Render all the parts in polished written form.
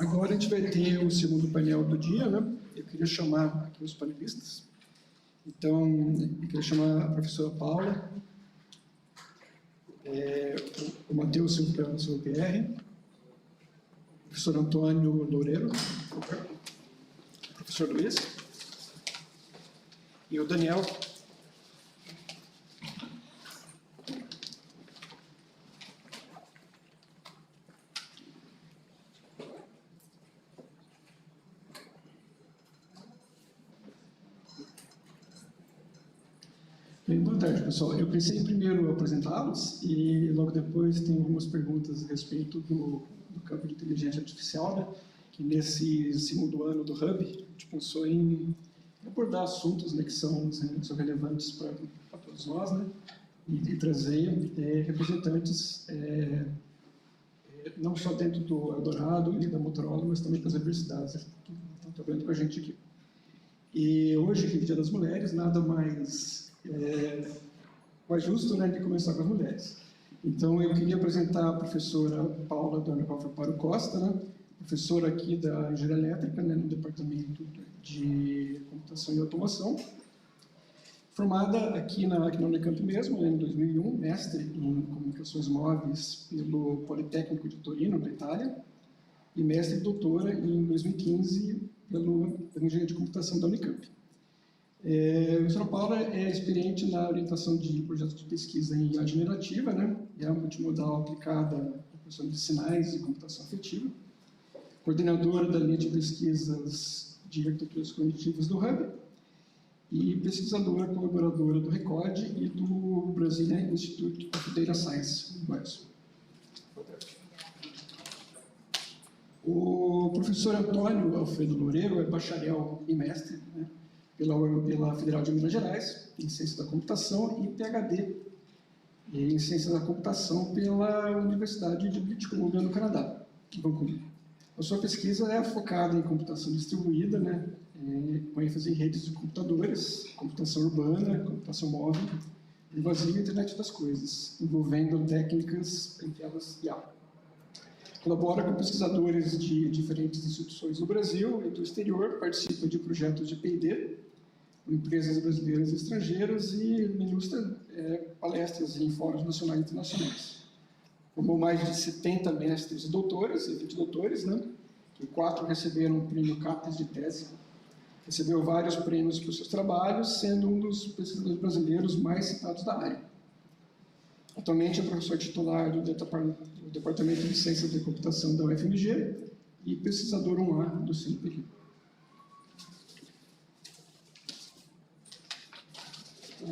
Agora a gente vai ter o segundo painel do dia, né? Eu queria chamar aqui os panelistas. Então, eu queria chamar a professora Paula, o Matheus Silva PR, o professor Antônio Loureiro, o professor Luiz e o Daniel. Boa tarde, pessoal. Eu pensei em primeiro apresentá-los e logo depois tem algumas perguntas a respeito do campo de inteligência artificial, né? Que nesse segundo ano do Hub, a gente pensou em abordar assuntos, né, que são relevantes para todos nós, né? E trazer representantes não só dentro do Eldorado e da Motorola, mas também das universidades que estão trabalhando com a gente aqui. E hoje, que é o Dia das Mulheres, nada mais justo, né, de começar com as mulheres. Então, eu queria apresentar a professora Paula Paro Costa, né, professora aqui da Engenharia Elétrica, né, no Departamento de Computação e Automação, formada aqui na Unicamp mesmo, né, em 2001, mestre em Comunicações Móveis pelo Politécnico de Torino, na Itália, e mestre e doutora em 2015 pela Engenharia de Computação da Unicamp. A professora Paula é experiente na orientação de projetos de pesquisa em IA generativa, né? É a multimodal aplicada à produção de sinais e computação afetiva, coordenadora da linha de pesquisas de arquiteturas cognitivas do Hub e pesquisadora colaboradora do RECODE e do Brazilian Institute of Data Science, O professor Antônio Alfredo Loureiro é bacharel e mestre, né, pela Federal de Minas Gerais, em Ciência da Computação, e PhD em Ciência da Computação pela Universidade de British Columbia, no Canadá, Vancouver. A sua pesquisa é focada em computação distribuída, né, com ênfase em redes de computadores, computação urbana, computação móvel, invasiva e internet das coisas, envolvendo técnicas, entre elas IA. Colabora com pesquisadores de diferentes instituições do Brasil e do exterior, participa de projetos de P&D, com empresas brasileiras e estrangeiras e ministra palestras em fóruns nacionais e internacionais. Formou mais de 70 mestres e doutoras, e 20 doutores, né? E 4 receberam o prêmio CAPES de tese. Recebeu vários prêmios por seus trabalhos, sendo um dos pesquisadores brasileiros mais citados da área. Atualmente é professor titular do Departamento de Ciências da Computação da UFMG e pesquisador 1A do CNPq.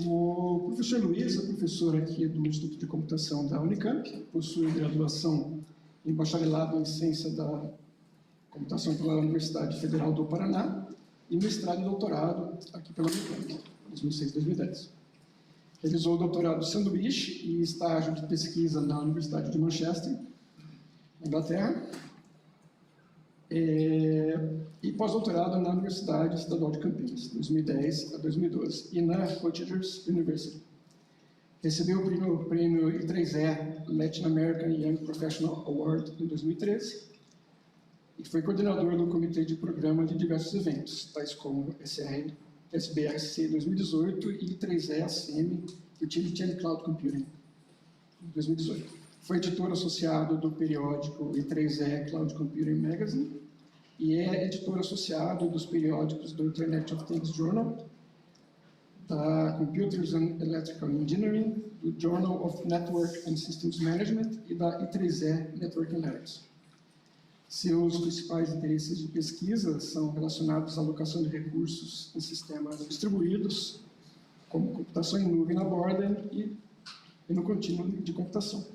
O professor Luiz é professor aqui do Instituto de Computação da Unicamp, possui graduação em bacharelado em Ciência da Computação pela Universidade Federal do Paraná e mestrado e doutorado aqui pela Unicamp, 2006-2010. Realizou o doutorado sanduíche e estágio de pesquisa na Universidade de Manchester, na Inglaterra, e pós-doutorado na Universidade Estadual de Campinas, 2010 a 2012, e na Rutgers University. Recebeu o prêmio I3E Latin American Young Professional Award em 2013 e foi coordenador do comitê de programa de diversos eventos, tais como SBRC 2018 e I3E ACM Utility and Cloud Computing, em 2018. Foi editor associado do periódico I3E Cloud Computing Magazine e é editor associado dos periódicos do Internet of Things Journal, da Computers and Electrical Engineering, do Journal of Network and Systems Management e da I3E Network Analytics. Seus principais interesses de pesquisa são relacionados à alocação de recursos em sistemas distribuídos, como computação em nuvem na borda e no contínuo de computação.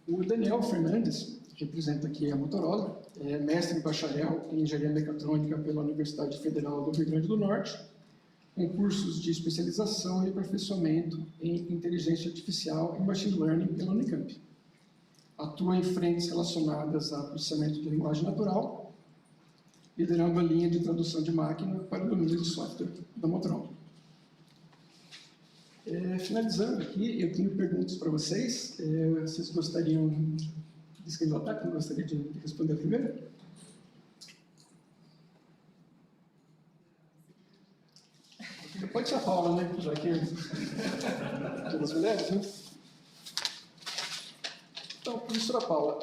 O Daniel Fernandes, que representa aqui a Motorola, é mestre e bacharel em Engenharia Mecatrônica pela Universidade Federal do Rio Grande do Norte, com cursos de especialização e aperfeiçoamento em Inteligência Artificial e Machine Learning pela Unicamp. Atua em frentes relacionadas a processamento de linguagem natural, liderando a linha de tradução de máquina para o domínio de software da Motorola. Finalizando aqui, eu tenho perguntas para vocês. Vocês gostariam Diz que já quem gostaria de responder primeiro? Pode ser a Paula, né? Já que todas as mulheres, né? Então, professora Paula,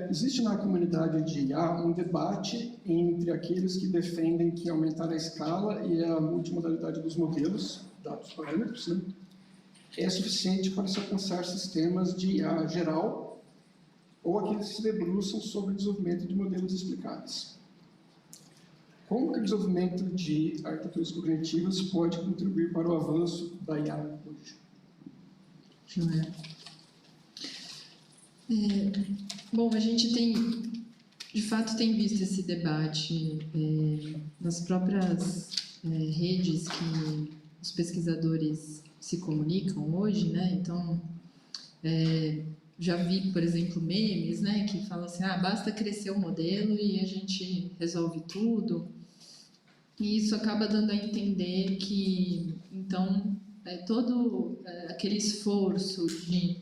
existe na comunidade de IA um debate entre aqueles que defendem que aumentar a escala e a multimodalidade dos modelos, dados parâmetros, né, é suficiente para se alcançar sistemas de IA geral, ou aqueles que se debruçam sobre o desenvolvimento de modelos explicáveis. Como que o desenvolvimento de arquiteturas cognitivas pode contribuir para o avanço da IA hoje? Bom, a gente de fato tem visto esse debate nas próprias redes que os pesquisadores se comunicam hoje, né? Então, já vi, por exemplo, memes, né, que falam assim, basta crescer o modelo e a gente resolve tudo. E isso acaba dando a entender que, então, todo aquele esforço de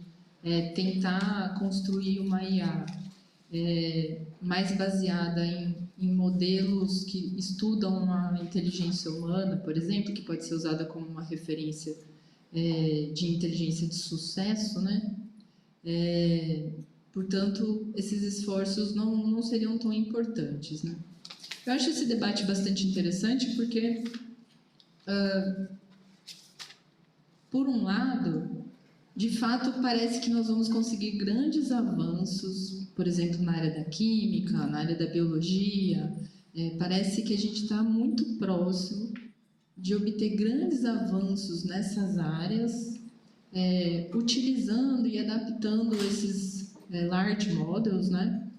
tentar construir uma IA mais baseada em modelos que estudam a inteligência humana, por exemplo, que pode ser usada como uma referência de inteligência de sucesso, né? Portanto, esses esforços não seriam tão importantes, né? Eu acho esse debate bastante interessante porque, por um lado, de fato, parece que nós vamos conseguir grandes avanços, por exemplo, na área da química, na área da biologia. Parece que a gente está muito próximo de obter grandes avanços nessas áreas, utilizando e adaptando esses large models, né,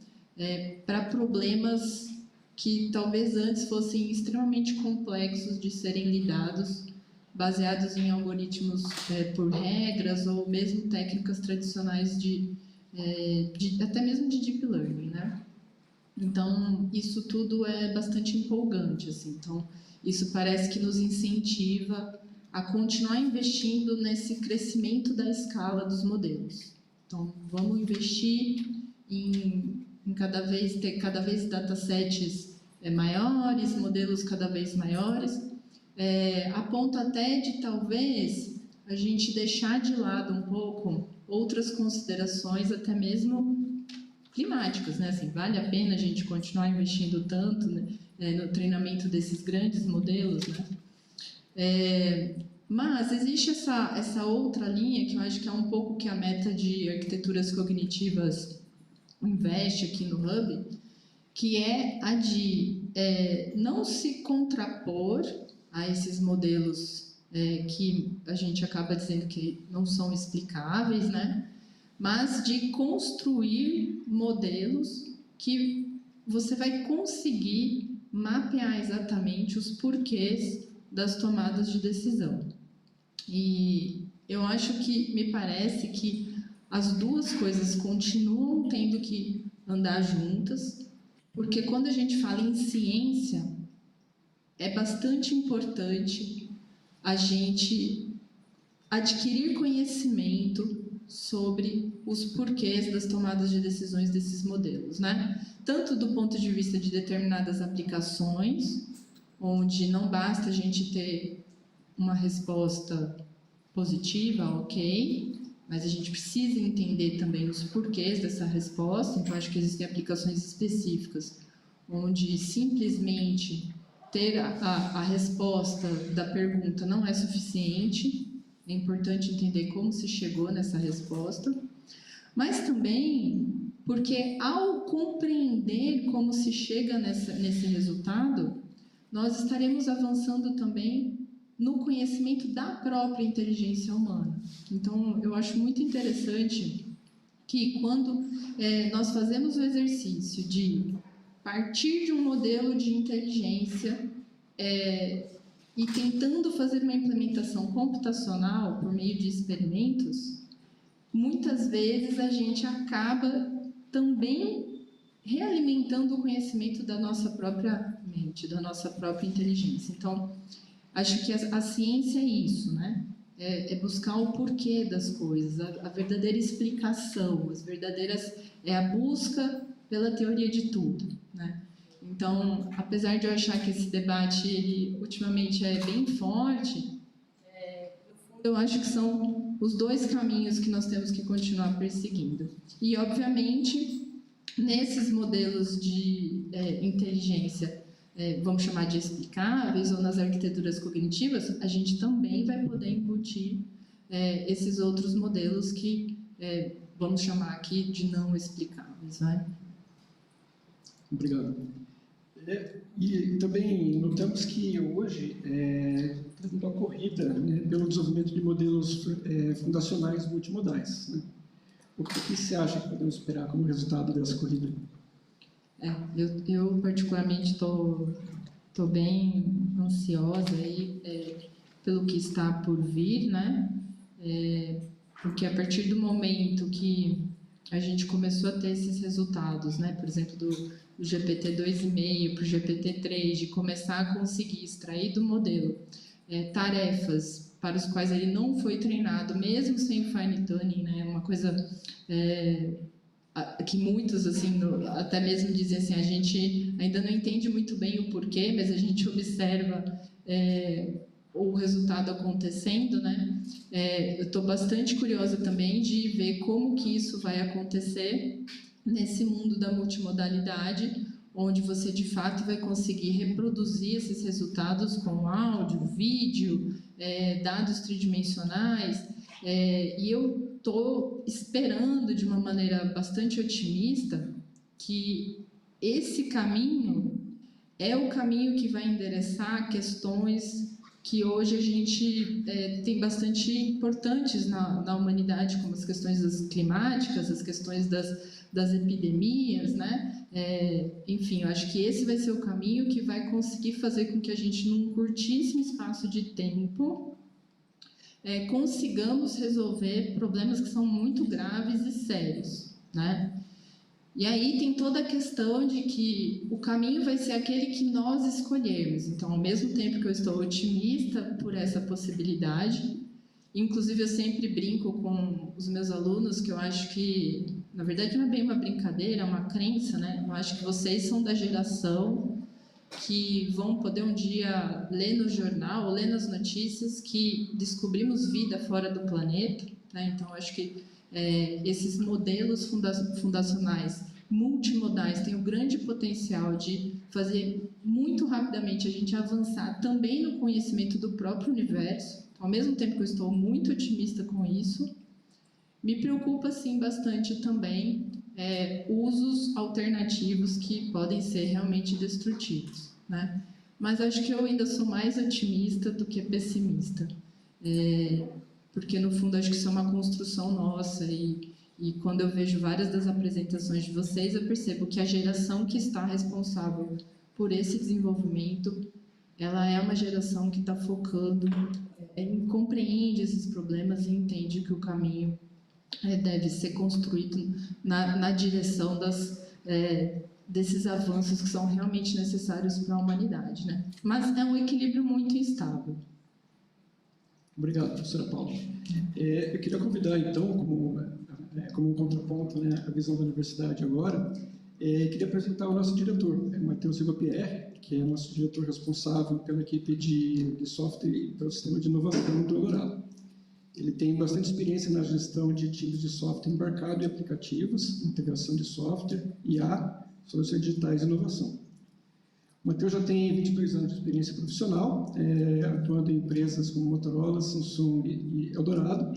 para problemas que talvez antes fossem extremamente complexos de serem lidados, baseados em algoritmos por regras ou mesmo técnicas tradicionais até mesmo de deep learning, né? Então, isso tudo é bastante empolgante, assim. Então, isso parece que nos incentiva a continuar investindo nesse crescimento da escala dos modelos. Então, vamos investir em ter cada vez datasets maiores, modelos cada vez maiores, a ponto até de talvez a gente deixar de lado um pouco outras considerações, até mesmo climáticas, né? Assim, vale a pena a gente continuar investindo tanto, né, no treinamento desses grandes modelos, né? Mas existe essa outra linha que eu acho que é um pouco que a meta de arquiteturas cognitivas investe aqui no Hub, que é a de não se contrapor a esses modelos que a gente acaba dizendo que não são explicáveis, né? Mas de construir modelos que você vai conseguir mapear exatamente os porquês das tomadas de decisão. E eu acho que, me parece que as duas coisas continuam tendo que andar juntas, porque quando a gente fala em ciência, é bastante importante a gente adquirir conhecimento sobre os porquês das tomadas de decisões desses modelos, né? Tanto do ponto de vista de determinadas aplicações, onde não basta a gente ter uma resposta positiva, ok, mas a gente precisa entender também os porquês dessa resposta. Então, acho que existem aplicações específicas onde simplesmente ter a resposta da pergunta não é suficiente. É importante entender como se chegou nessa resposta, mas também porque ao compreender como se chega nesse resultado, nós estaremos avançando também no conhecimento da própria inteligência humana. Então, eu acho muito interessante que quando nós fazemos o exercício de partir de um modelo de inteligência e tentando fazer uma implementação computacional por meio de experimentos, muitas vezes a gente acaba também realimentando o conhecimento da nossa própria mente, da nossa própria inteligência. Então, acho que a ciência é isso, né? é buscar o porquê das coisas, a verdadeira explicação, a busca pela teoria de tudo, né? Então, apesar de eu achar que esse debate, ele, ultimamente, é bem forte, eu acho que são os dois caminhos que nós temos que continuar perseguindo. E, obviamente, nesses modelos de inteligência, vamos chamar de explicáveis, ou nas arquiteturas cognitivas, a gente também vai poder embutir esses outros modelos que vamos chamar aqui de não explicáveis, vai? Obrigado. E também notamos que hoje está tendo uma corrida, né, pelo desenvolvimento de modelos fundacionais multimodais, né? O que você acha que podemos esperar como resultado dessa corrida? Eu particularmente estou bem ansiosa aí, pelo que está por vir, né? Porque a partir do momento que a gente começou a ter esses resultados, né? Por exemplo, do GPT 2,5 para o GPT 3, de começar a conseguir extrair do modelo tarefas para os quais ele não foi treinado, mesmo sem fine tuning, né? Uma coisa que muitos, assim, até mesmo dizem assim, a gente ainda não entende muito bem o porquê, mas a gente observa o resultado acontecendo, né? Eu estou bastante curiosa também de ver como que isso vai acontecer nesse mundo da multimodalidade, onde você de fato vai conseguir reproduzir esses resultados com áudio, vídeo, dados tridimensionais, e eu estou esperando de uma maneira bastante otimista que esse caminho é o caminho que vai endereçar questões que hoje a gente tem bastante importantes na humanidade, como as questões climáticas, as questões das epidemias, né? Enfim, eu acho que esse vai ser o caminho que vai conseguir fazer com que a gente, num curtíssimo espaço de tempo, consigamos resolver problemas que são muito graves e sérios, né? E aí tem toda a questão de que o caminho vai ser aquele que nós escolhermos. Então, ao mesmo tempo que eu estou otimista por essa possibilidade, inclusive eu sempre brinco com os meus alunos que eu acho que, na verdade, não é bem uma brincadeira, é uma crença, né? Eu acho que vocês são da geração que vão poder um dia ler no jornal ou ler nas notícias que descobrimos vida fora do planeta, né? Então, eu acho que esses modelos fundacionais multimodais têm o grande potencial de fazer muito rapidamente a gente avançar também no conhecimento do próprio universo. Ao mesmo tempo que eu estou muito otimista com isso, me preocupa sim bastante também usos alternativos que podem ser realmente destrutivos, né? Mas acho que eu ainda sou mais otimista do que pessimista. Porque no fundo acho que isso é uma construção nossa e quando eu vejo várias das apresentações de vocês, eu percebo que a geração que está responsável por esse desenvolvimento, ela é uma geração que está focando, compreende esses problemas e entende que o caminho deve ser construído na direção desses avanços que são realmente necessários para a humanidade, né? Mas é um equilíbrio muito instável. Obrigado, professora Paula. Eu queria convidar, então, como um contraponto, né, à visão da universidade agora, queria apresentar o nosso diretor, Matheus Silva Pierre, que é nosso diretor responsável pela equipe de software e pelo sistema de inovação do Eldorado. Ele tem bastante experiência na gestão de times de software embarcado em aplicativos, integração de software, IA, soluções digitais e inovação. O Matheus já tem 22 anos de experiência profissional, atuando em empresas como Motorola, Samsung e Eldorado.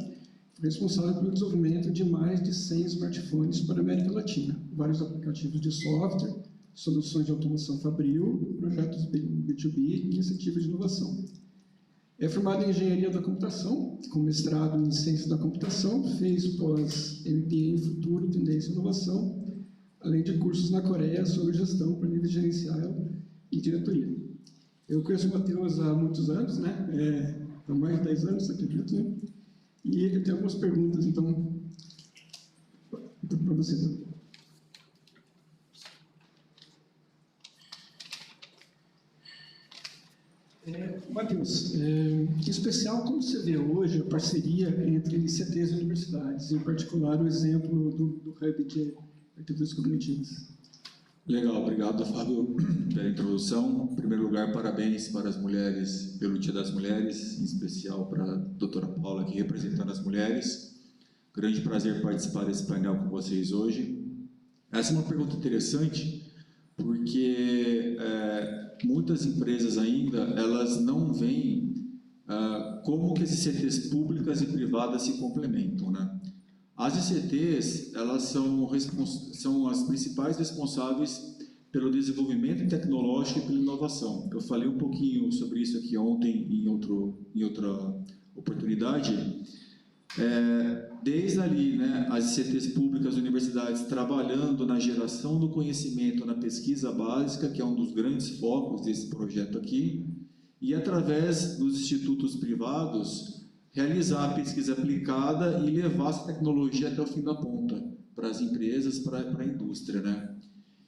Foi responsável pelo desenvolvimento de mais de 100 smartphones para a América Latina, vários aplicativos de software, soluções de automação fabril, projetos B2B e iniciativas de inovação. É formado em Engenharia da Computação, com mestrado em Ciências da Computação, fez pós-MBA em Futuro, Tendência e Inovação, além de cursos na Coreia sobre gestão para nível gerencial e diretoria. Eu conheço o Matheus há muitos anos, né? Há mais de 10 anos, acredito, né? E eu tenho algumas perguntas, então para você também. Matheus, em especial, como você vê hoje a parceria entre ICTs e universidades, em particular o exemplo do Hub de Arquiteturas Cognitivas? Legal, obrigado, Fábio, pela introdução. Em primeiro lugar, parabéns para as mulheres, pelo Dia das Mulheres, em especial para a doutora Paula, aqui representando as mulheres. Grande prazer participar desse painel com vocês hoje. Essa é uma pergunta interessante, porque muitas empresas ainda, elas não veem como que as ICTs públicas e privadas se complementam, né? As ICTs, elas são as principais responsáveis pelo desenvolvimento tecnológico e pela inovação. Eu falei um pouquinho sobre isso aqui ontem em outra oportunidade. Desde ali, né, as ICTs públicas, universidades, trabalhando na geração do conhecimento, na pesquisa básica, que é um dos grandes focos desse projeto aqui, e através dos institutos privados, realizar a pesquisa aplicada e levar essa tecnologia até o fim da ponta, para as empresas, para a indústria, né?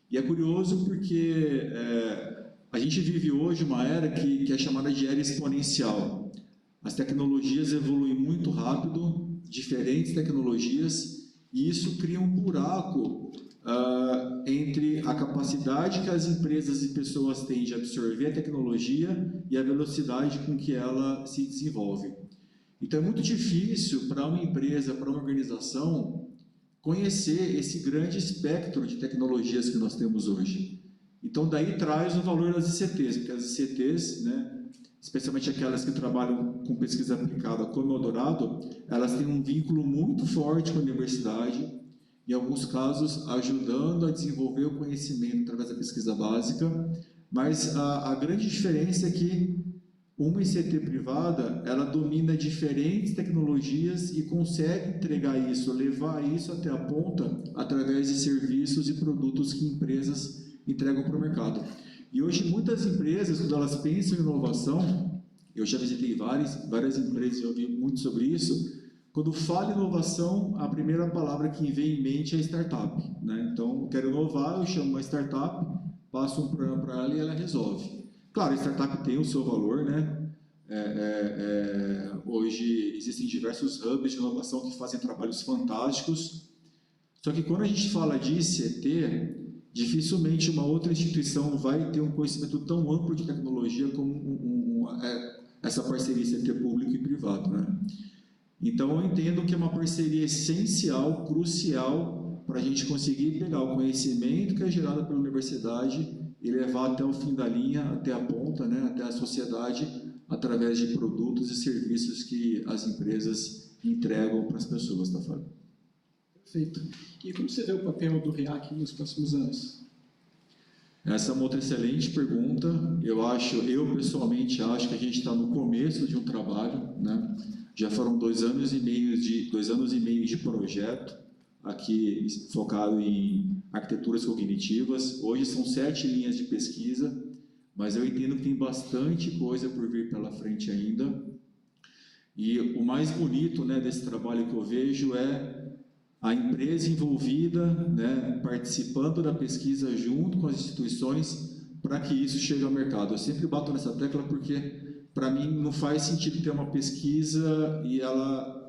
E é curioso porque a gente vive hoje uma era que é chamada de era exponencial. As tecnologias evoluem muito rápido, diferentes tecnologias, e isso cria um buraco entre a capacidade que as empresas e pessoas têm de absorver a tecnologia e a velocidade com que ela se desenvolve. Então é muito difícil para uma empresa, para uma organização, conhecer esse grande espectro de tecnologias que nós temos hoje. Então daí traz o valor das ICTs, porque as ICTs, né, especialmente aquelas que trabalham com pesquisa aplicada como o Eldorado, elas têm um vínculo muito forte com a universidade, em alguns casos ajudando a desenvolver o conhecimento através da pesquisa básica, mas a grande diferença é que uma ICT privada, ela domina diferentes tecnologias e consegue entregar isso, levar isso até a ponta através de serviços e produtos que empresas entregam para o mercado. E hoje muitas empresas, quando elas pensam em inovação, eu já visitei várias empresas e ouvi muito sobre isso, quando fala inovação, a primeira palavra que vem em mente é startup, né? Então, eu quero inovar, eu chamo uma startup, passo um programa para ela e ela resolve. Claro, a startup tem o seu valor, né? Hoje existem diversos hubs de inovação que fazem trabalhos fantásticos, só que quando a gente fala de ICT, dificilmente uma outra instituição vai ter um conhecimento tão amplo de tecnologia como essa parceria ICT público e privado, né? Então eu entendo que é uma parceria essencial, crucial, para a gente conseguir pegar o conhecimento que é gerado pela universidade e levar até o fim da linha, até a ponta, né, até a sociedade, através de produtos e serviços que as empresas entregam para as pessoas, tá, Fábio? Perfeito. E como você vê o papel do REAC nos próximos anos? Essa é uma outra excelente pergunta. Eu pessoalmente acho que a gente está no começo de um trabalho, né? Já foram 2 anos e meio de projeto aqui focado em arquiteturas cognitivas. Hoje são 7 linhas de pesquisa, mas eu entendo que tem bastante coisa por vir pela frente ainda. E o mais bonito, né, desse trabalho que eu vejo é a empresa envolvida, né, participando da pesquisa junto com as instituições para que isso chegue ao mercado. Eu sempre bato nessa tecla porque, para mim, não faz sentido ter uma pesquisa e ela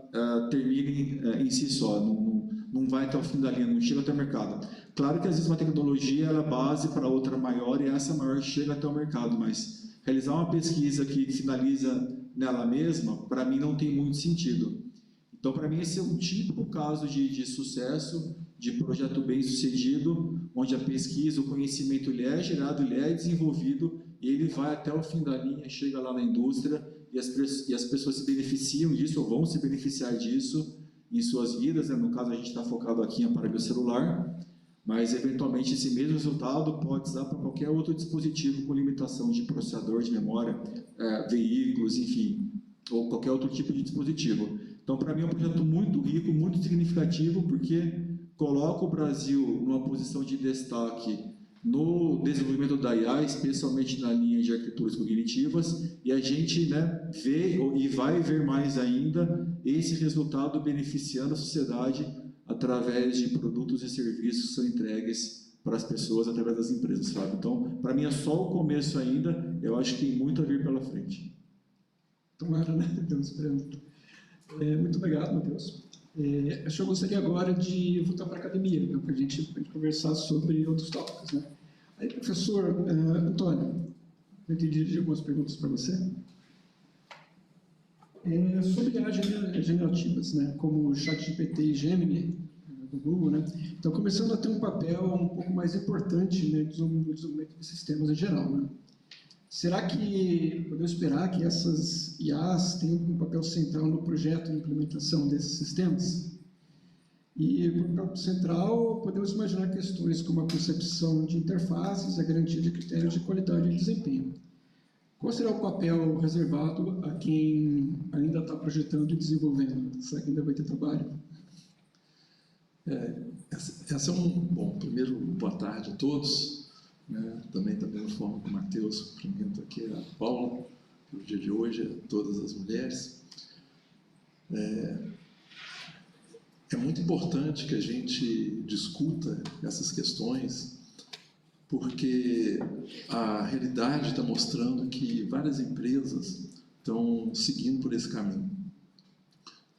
termine em si só, não vai até o fim da linha, não chega até o mercado. Claro que às vezes uma tecnologia ela é base para outra maior e essa maior chega até o mercado, mas realizar uma pesquisa que finaliza nela mesma, para mim não tem muito sentido. Então, para mim, esse é um típico caso de sucesso, de projeto bem sucedido, onde a pesquisa, o conhecimento ele é gerado, ele é desenvolvido, e ele vai até o fim da linha, chega lá na indústria, e as pessoas se beneficiam disso, ou vão se beneficiar disso em suas vidas, né? No caso, a gente está focado aqui em aparelho celular, mas, eventualmente, esse mesmo resultado pode usar para qualquer outro dispositivo com limitação de processador, de memória, veículos, enfim, ou qualquer outro tipo de dispositivo. Então, para mim, é um projeto muito rico, muito significativo, porque coloca o Brasil numa posição de destaque no desenvolvimento da IA, especialmente na linha de arquiteturas cognitivas, e a gente, né, vê e vai ver mais ainda esse resultado beneficiando a sociedade através de produtos e serviços que são entregues para as pessoas através das empresas, sabe? Então, para mim é só o começo ainda, eu acho que tem muito a vir pela frente. Tomara, né? Estamos esperando. Muito obrigado, Matheus. Acho que eu gostaria agora de voltar para a academia, né, para a gente conversar sobre outros tópicos. Né? Aí, professor Antônio, eu te dirigir algumas perguntas para você. Sobre as generativas, né, como o ChatGPT e Gemini, do Google, né, estão começando a ter um papel um pouco mais importante, né, no desenvolvimento de sistemas em geral. Né? Será que podemos esperar que essas IAs tenham um papel central no projeto de implementação desses sistemas? E, por papel central, podemos imaginar questões como a concepção de interfaces, a garantia de critérios de qualidade e desempenho. Qual será o papel reservado a quem ainda está projetando e desenvolvendo? Será que ainda vai ter trabalho? Bom, primeiro, boa tarde a todos. Né? Também da mesma forma que o Matheus, cumprimento aqui a Paula, pelo dia de hoje, a todas as mulheres. É muito importante que a gente discuta essas questões, porque a realidade está mostrando que várias empresas estão seguindo por esse caminho.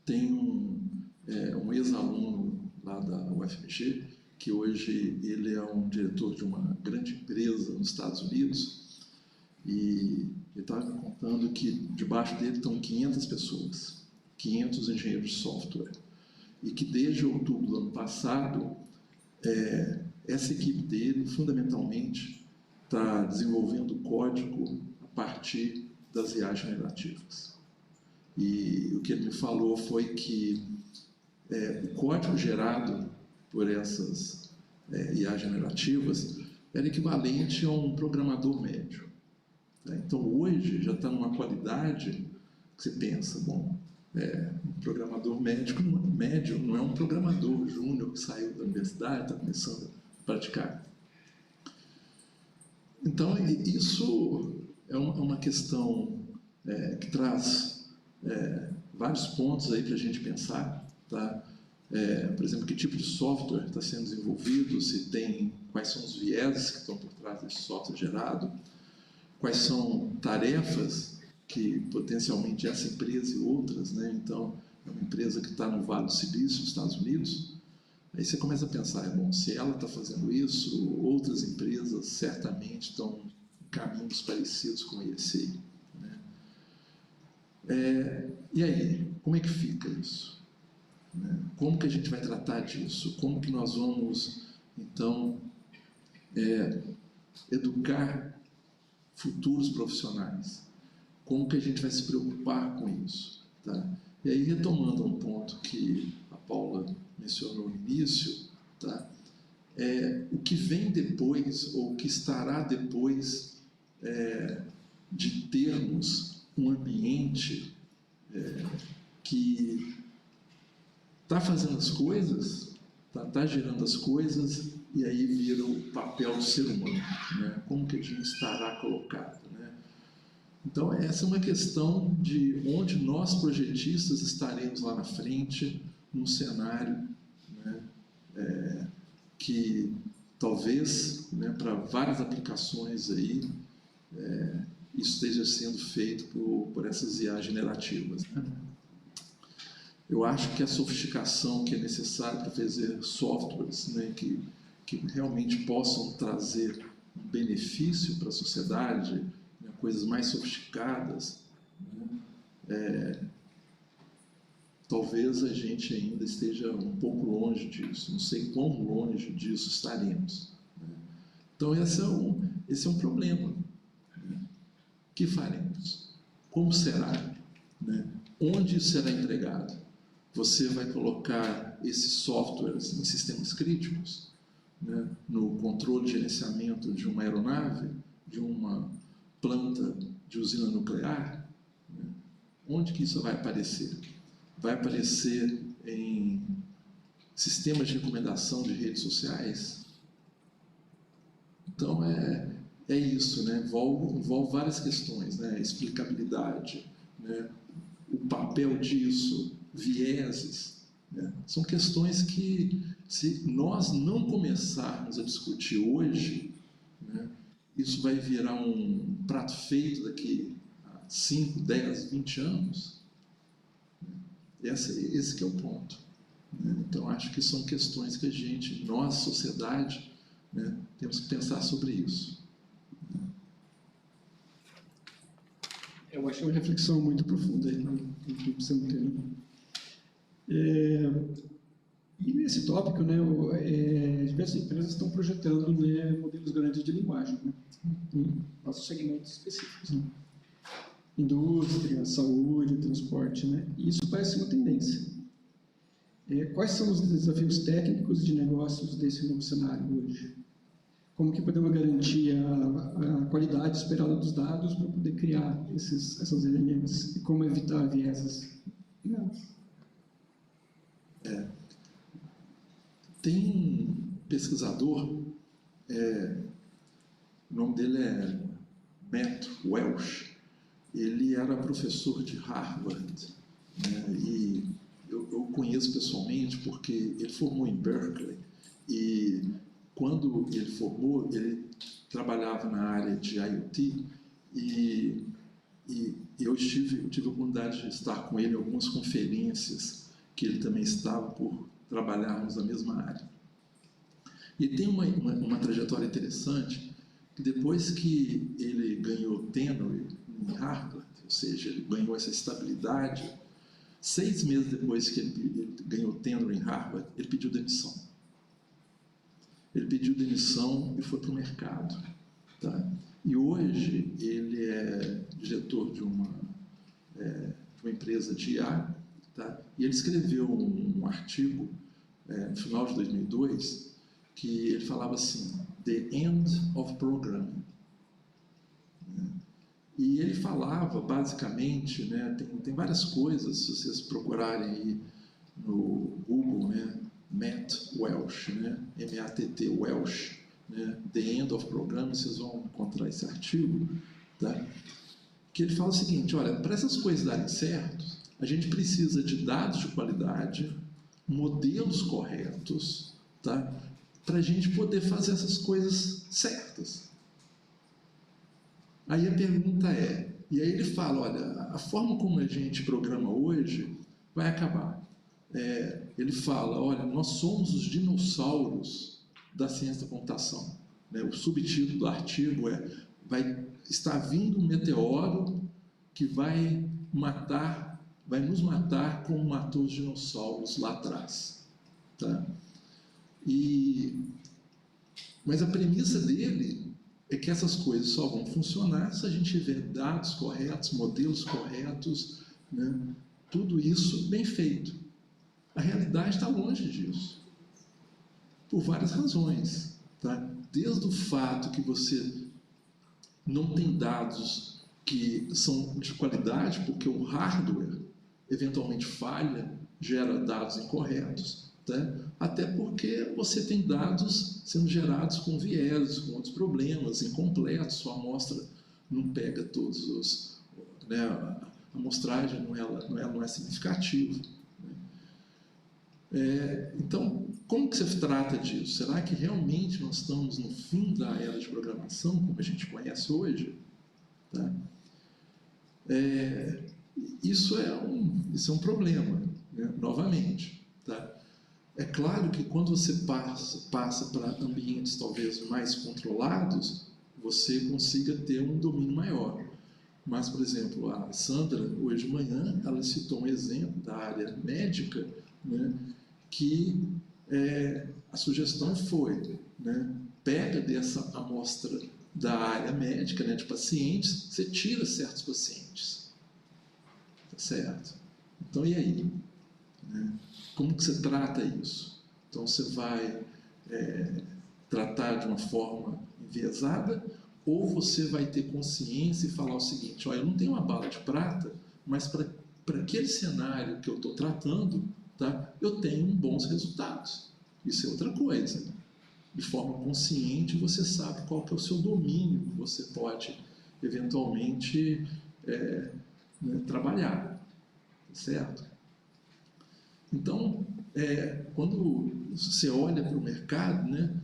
Tem um ex-aluno lá da UFMG, que hoje ele é um diretor de uma grande empresa nos Estados Unidos, e ele estava contando que debaixo dele estão 500 pessoas, 500 engenheiros de software, e que desde outubro do ano passado, essa equipe dele, fundamentalmente, está desenvolvendo código a partir das IAs generativas. E o que ele me falou foi que o código gerado por essas IAs generativas era equivalente a um programador médio. Tá? Então, hoje, já está numa qualidade que você pensa, bom, um programador médio não é um programador júnior que saiu da universidade, está começando a praticar. Então, isso é uma questão que traz vários pontos aí para a gente pensar, tá? Por exemplo, que tipo de software está sendo desenvolvido, quais são os vieses que estão por trás desse software gerado, quais são tarefas que potencialmente essa empresa e outras, né? Então, é uma empresa que está no Vale do Silício, nos Estados Unidos, aí você começa a pensar, bom, se ela está fazendo isso, outras empresas certamente estão em caminhos parecidos com esse. Né? E aí, como é que fica isso? Né? Como que a gente vai tratar disso? Como que nós vamos, então, educar futuros profissionais? Como que a gente vai se preocupar com isso? Tá? E aí, retomando um ponto que a Paula mencionou no início, tá? O que vem depois, ou o que estará depois de termos um ambiente que está fazendo as coisas, está gerando as coisas, e aí vira o papel do ser humano, né? Como que a gente estará colocado, né? Então, essa é uma questão de onde nós, projetistas, estaremos lá na frente, num cenário, né, que talvez, né, para várias aplicações aí, isso esteja sendo feito por essas IAs generativas. Né? Eu acho que a sofisticação que é necessária para fazer softwares, né, que realmente possam trazer um benefício para a sociedade, né, coisas mais sofisticadas, né, talvez a gente ainda esteja um pouco longe disso, não sei quão longe disso estaremos. Né? Então, esse é um problema. Né? O que faremos? Como será? Né? Onde isso será entregado? Você vai colocar esses softwares em sistemas críticos, né? No controle e gerenciamento de uma aeronave, de uma planta de usina nuclear? Né? Onde que isso vai aparecer? Vai aparecer em sistemas de recomendação de redes sociais? Então, é isso, né? Envolve várias questões, né? Explicabilidade, né? O papel disso, vieses, né? São questões que, se nós não começarmos a discutir hoje, né, isso vai virar um prato feito daqui a 5, 10, 20 anos? Esse que é o ponto. Né? Então, acho que são questões que a gente, nós, sociedade, né, temos que pensar sobre isso. Eu acho uma reflexão muito profunda aí, né, que precisamos ter. E nesse tópico, né, diversas empresas estão projetando, né, modelos grandes de linguagem, né, em nossos segmentos específicos, né? Indústria, saúde, transporte, né? E isso parece uma tendência. Quais são os desafios técnicos de negócios desse novo cenário hoje? Como que podemos garantir a qualidade esperada dos dados para poder criar esses elementos e como evitar vieses? Tem um pesquisador, o nome dele é Matt Welch. Ele era professor de Harvard, né, e eu conheço pessoalmente porque ele formou em Berkeley, e quando ele formou, ele trabalhava na área de IoT, e eu tive a oportunidade de estar com ele em algumas conferências que ele também estava por trabalharmos na mesma área. E tem uma trajetória interessante, que depois que ele ganhou tenure em Harvard, ou seja, ele ganhou essa estabilidade, 6 meses depois que ele ganhou tenure em Harvard, ele pediu demissão. Ele pediu demissão e foi para o mercado. Tá? E hoje ele é diretor de uma empresa de IA, tá? E ele escreveu um artigo no final de 2002 que ele falava assim: The End of Programming. E ele falava, basicamente, né, tem várias coisas, se vocês procurarem aí no Google, né, Matt Welch, né, M-A-T-T, Welch, né, The End of Programming, vocês vão encontrar esse artigo, tá? Que ele fala o seguinte: olha, para essas coisas darem certo, a gente precisa de dados de qualidade, modelos corretos, tá? Para a gente poder fazer essas coisas certas. Aí a pergunta e aí ele fala, olha, a forma como a gente programa hoje vai acabar. Ele fala, olha, nós somos os dinossauros da ciência da computação. Né? O subtítulo do artigo vai estar vindo um meteoro que vai nos matar como matou os dinossauros lá atrás. Tá? Mas a premissa dele é que essas coisas só vão funcionar se a gente tiver dados corretos, modelos corretos, né? Tudo isso bem feito. A realidade está longe disso, por várias razões. Tá? Desde o fato que você não tem dados que são de qualidade, porque o hardware eventualmente falha, gera dados incorretos, tá? Até porque você tem dados sendo gerados com vieses, com outros problemas, incompletos, sua amostra não pega todos os... Né, a amostragem não é significativa. Né? Então, como que você trata disso? Será que realmente nós estamos no fim da era de programação, como a gente conhece hoje? Tá? Isso é um problema, né? Novamente. Tá? É claro que quando você passa para ambientes talvez mais controlados, você consiga ter um domínio maior. Mas, por exemplo, a Sandra, hoje de manhã, ela citou um exemplo da área médica, né, que a sugestão foi, né, pega dessa amostra da área médica, né, de pacientes, você tira certos pacientes. Tá certo? Então, e aí? Né? Como que você trata isso? Então, você vai tratar de uma forma enviesada, ou você vai ter consciência e falar o seguinte: olha, eu não tenho uma bala de prata, mas para aquele cenário que eu estou tratando, tá, eu tenho bons resultados. Isso é outra coisa. De forma consciente, você sabe qual que é o seu domínio que você pode, eventualmente, né, trabalhar. Certo? Então, quando você olha para o mercado, né,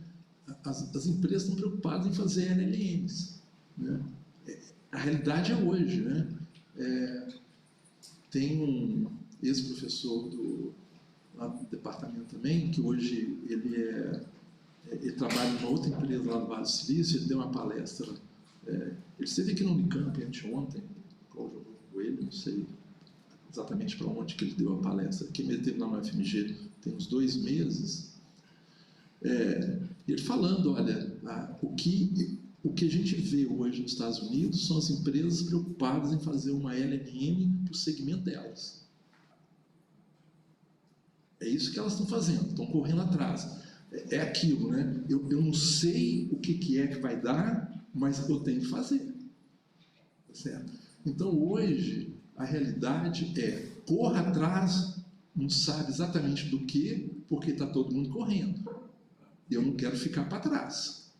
as empresas estão preocupadas em fazer LLMs, né? A realidade é hoje, né? Tem um ex-professor lá do departamento também, que hoje ele trabalha numa outra empresa lá do Vale do Silício, ele deu uma palestra, ele esteve aqui no Unicamp anteontem, com ele, não sei exatamente para onde que ele deu a palestra, que ele teve lá no FMG tem uns 2 meses, ele falando, olha, o que a gente vê hoje nos Estados Unidos são as empresas preocupadas em fazer uma LLM para o segmento delas. É isso que elas estão fazendo, estão correndo atrás. É aquilo, né? Eu não sei o que é que vai dar, mas eu tenho que fazer. Tá certo? Então, hoje, a realidade corra atrás, não sabe exatamente do que, porque está todo mundo correndo. Eu não quero ficar para trás.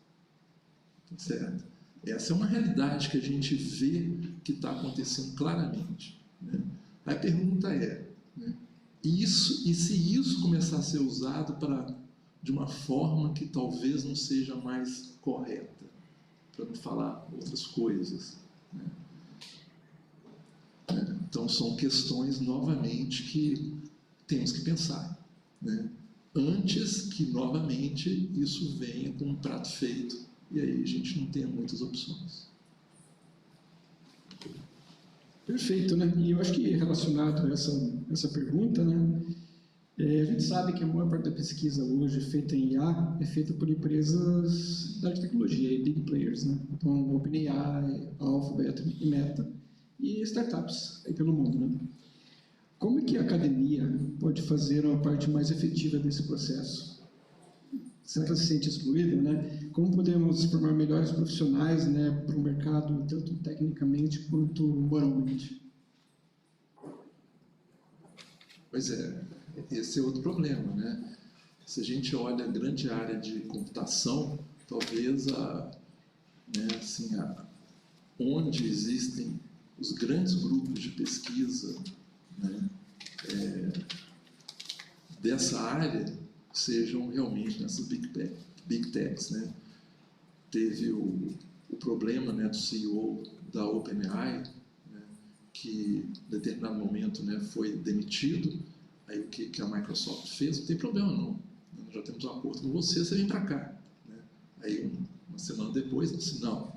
Tá certo? Essa é uma realidade que a gente vê que está acontecendo claramente, né? A pergunta né? E se isso começar a ser usado de uma forma que talvez não seja mais correta, para não falar outras coisas, né? Então, são questões, novamente, que temos que pensar, né? Antes que, novamente, isso venha com um prato feito, e aí a gente não tenha muitas opções. Perfeito, né? E eu acho que relacionado a essa pergunta, né? A gente sabe que a maior parte da pesquisa hoje feita em IA é feita por empresas da área de tecnologia, big players, né? Então, OpenAI, Alphabet e Meta, e startups aí pelo mundo, né? Como é que a academia pode fazer uma parte mais efetiva desse processo? Será que ela se sente excluída, né? Como podemos formar melhores profissionais, né, para o mercado, tanto tecnicamente quanto moralmente? Pois é, esse é outro problema, né? Se a gente olha a grande área de computação, talvez onde existem os grandes grupos de pesquisa, né, dessa área sejam realmente nessas big techs, né? Teve o problema, né, do CEO da OpenAI, né, que em determinado momento, né, foi demitido. Aí o que a Microsoft fez? Não tem problema não, nós já temos um acordo com você vem para cá, né? Aí uma semana depois, disse, não,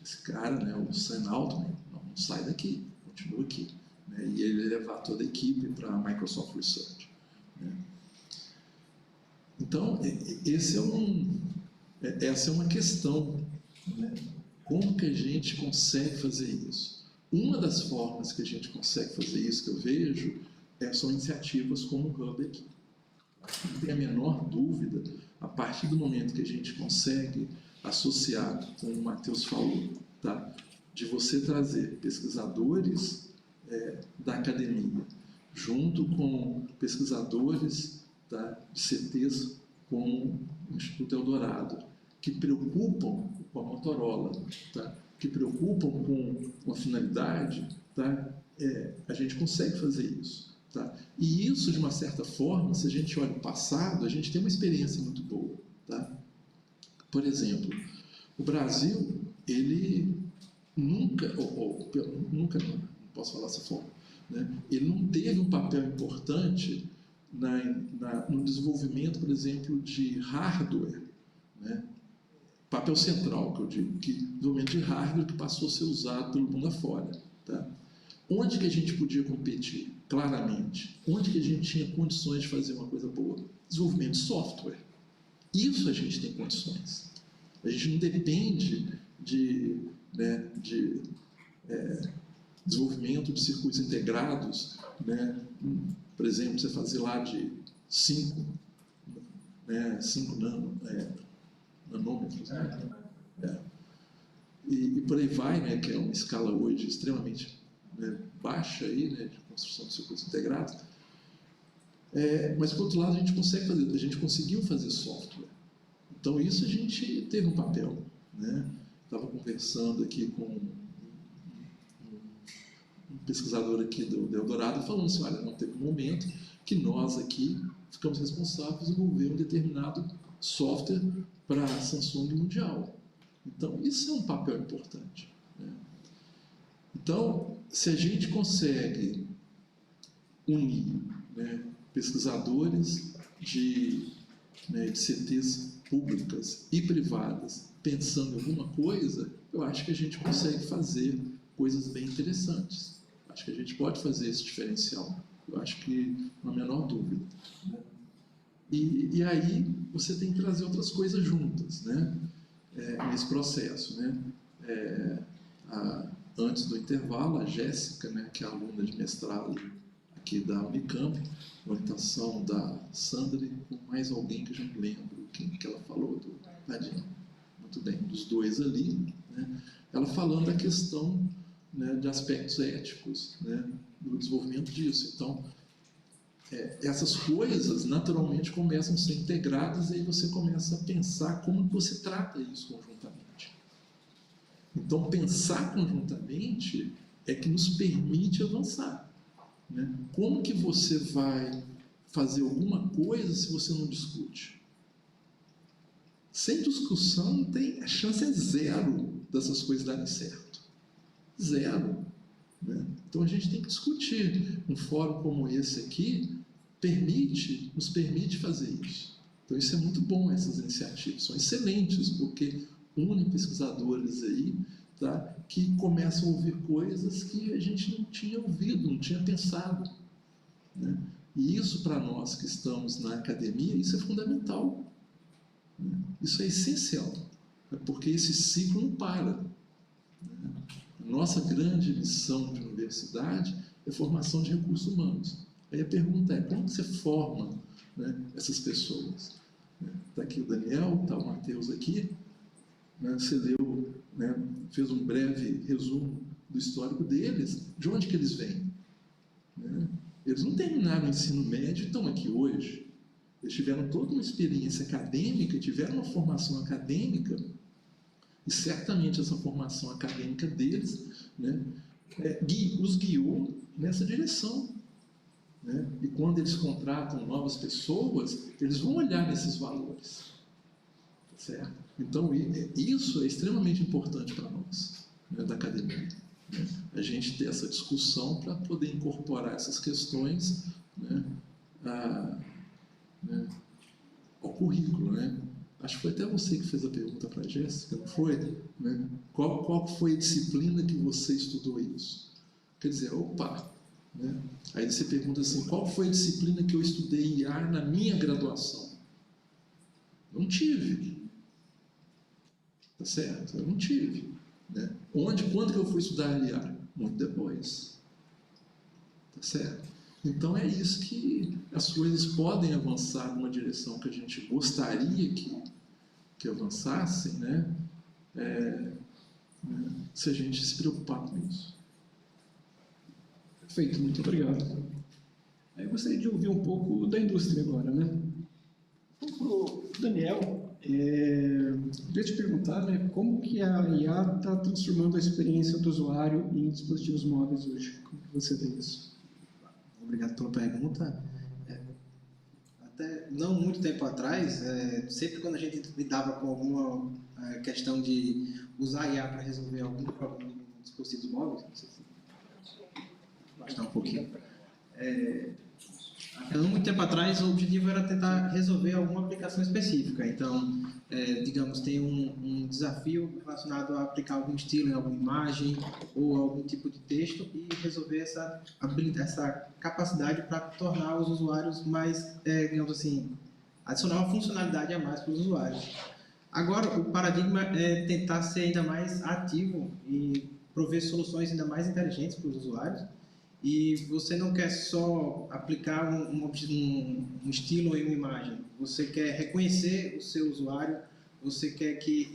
esse cara, né, o Sam Altman, não sai daqui, continua aqui, né? E ele levar toda a equipe para a Microsoft Research, né? Então, essa é uma questão, né? Como que a gente consegue fazer isso? Uma das formas que a gente consegue fazer isso, que eu vejo, são iniciativas como o Hub aqui. Não tem a menor dúvida, a partir do momento que a gente consegue associar, como o Matheus falou, tá? De você trazer pesquisadores da academia, junto com pesquisadores, tá, de CTs como o Instituto Eldorado, que preocupam com a Motorola, tá, que preocupam com uma finalidade, tá, a gente consegue fazer isso. Tá? E isso, de uma certa forma, se a gente olha o passado, a gente tem uma experiência muito boa. Tá? Por exemplo, o Brasil, ele nunca não posso falar dessa forma, né? Ele não teve um papel importante no desenvolvimento, por exemplo, de hardware, né? Papel central, que eu digo, desenvolvimento de hardware que passou a ser usado pelo mundo afora. Tá? Onde que a gente podia competir? Claramente. Onde que a gente tinha condições de fazer uma coisa boa? Desenvolvimento de software. Isso a gente tem condições. A gente não depende de desenvolvimento de circuitos integrados, né? Por exemplo, você fazer lá de 5 nanômetros, né? E por aí vai, né? Que é uma escala hoje extremamente, né, baixa aí, né, de construção de circuitos integrados. Mas, por outro lado, a gente conseguiu fazer software. Então, isso a gente teve um papel, né? Estava conversando aqui com um pesquisador aqui do Eldorado, falando assim, olha, não teve um momento que nós aqui ficamos responsáveis por desenvolver um determinado software para a Samsung Mundial. Então, isso é um papel importante, né? Então, se a gente consegue unir, né, pesquisadores de CTs públicas e privadas pensando em alguma coisa, eu acho que a gente consegue fazer coisas bem interessantes. Acho que a gente pode fazer esse diferencial. Eu acho que não há a menor dúvida, né? E aí você tem que trazer outras coisas juntas, né? Nesse processo, né? Antes do intervalo, a Jéssica, né, que é aluna de mestrado aqui da Unicamp, orientação da Sandra, com mais alguém que eu já não lembro quem que ela falou, do Tadinho. Muito bem, dos dois ali, né? Ela falando da questão, né, de aspectos éticos, né, do desenvolvimento disso. Então, essas coisas naturalmente começam a ser integradas e aí você começa a pensar como você trata isso conjuntamente. Então, pensar conjuntamente é que nos permite avançar, né? Como que você vai fazer alguma coisa se você não discute? Sem discussão, a chance é zero dessas coisas darem certo. Zero, né? Então, a gente tem que discutir. Um fórum como esse aqui nos permite fazer isso. Então, isso é muito bom, essas iniciativas. São excelentes, porque unem pesquisadores aí, tá, que começam a ouvir coisas que a gente não tinha ouvido, não tinha pensado, né? E isso, para nós que estamos na academia, isso é fundamental, né? Isso é essencial, né? Porque esse ciclo não para, né? A nossa grande missão de universidade é a formação de recursos humanos. Aí a pergunta é, como você forma, né, essas pessoas? Está aqui o Daniel, está o Matheus aqui, né? Você leu, né, fez um breve resumo do histórico deles, de onde que eles vêm, né? Eles não terminaram o ensino médio e estão aqui hoje. Eles tiveram toda uma experiência acadêmica, tiveram uma formação acadêmica, e certamente essa formação acadêmica deles, né, os guiou nessa direção, né? E quando eles contratam novas pessoas, eles vão olhar nesses valores, certo? Então, isso é extremamente importante para nós, né, da academia, né? A gente ter essa discussão para poder incorporar essas questões, né, né, ao currículo, né? Acho que foi até você que fez a pergunta para a Jéssica, não foi? Né? Qual foi a disciplina que você estudou isso? Quer dizer, opa, né? Aí você pergunta assim, qual foi a disciplina que eu estudei IA na minha graduação? Não tive. Tá certo? Eu não tive, né? Quando que eu fui estudar IA? Muito depois. Tá certo? Então é isso que as coisas podem avançar numa direção que a gente gostaria que avançassem, né? Se a gente se preocupar com isso. Perfeito, muito obrigado. Eu gostaria de ouvir um pouco da indústria agora, né? Para o Daniel, queria te perguntar, né, como que a IA está transformando a experiência do usuário em dispositivos móveis hoje? Como que você vê isso? Obrigado pela pergunta. Até não muito tempo atrás, sempre quando a gente lidava com alguma questão de usar IA para resolver algum problema em dispositivos móveis, não sei se bastar um pouquinho. Não muito tempo atrás, o objetivo era tentar resolver alguma aplicação específica. Então, digamos, tem um desafio relacionado a aplicar algum estilo em alguma imagem ou algum tipo de texto e resolver essa capacidade para tornar os usuários mais, digamos assim, adicionar uma funcionalidade a mais para os usuários. Agora, o paradigma é tentar ser ainda mais ativo e prover soluções ainda mais inteligentes para os usuários. E você não quer só aplicar um estilo em uma imagem, você quer reconhecer o seu usuário, você quer que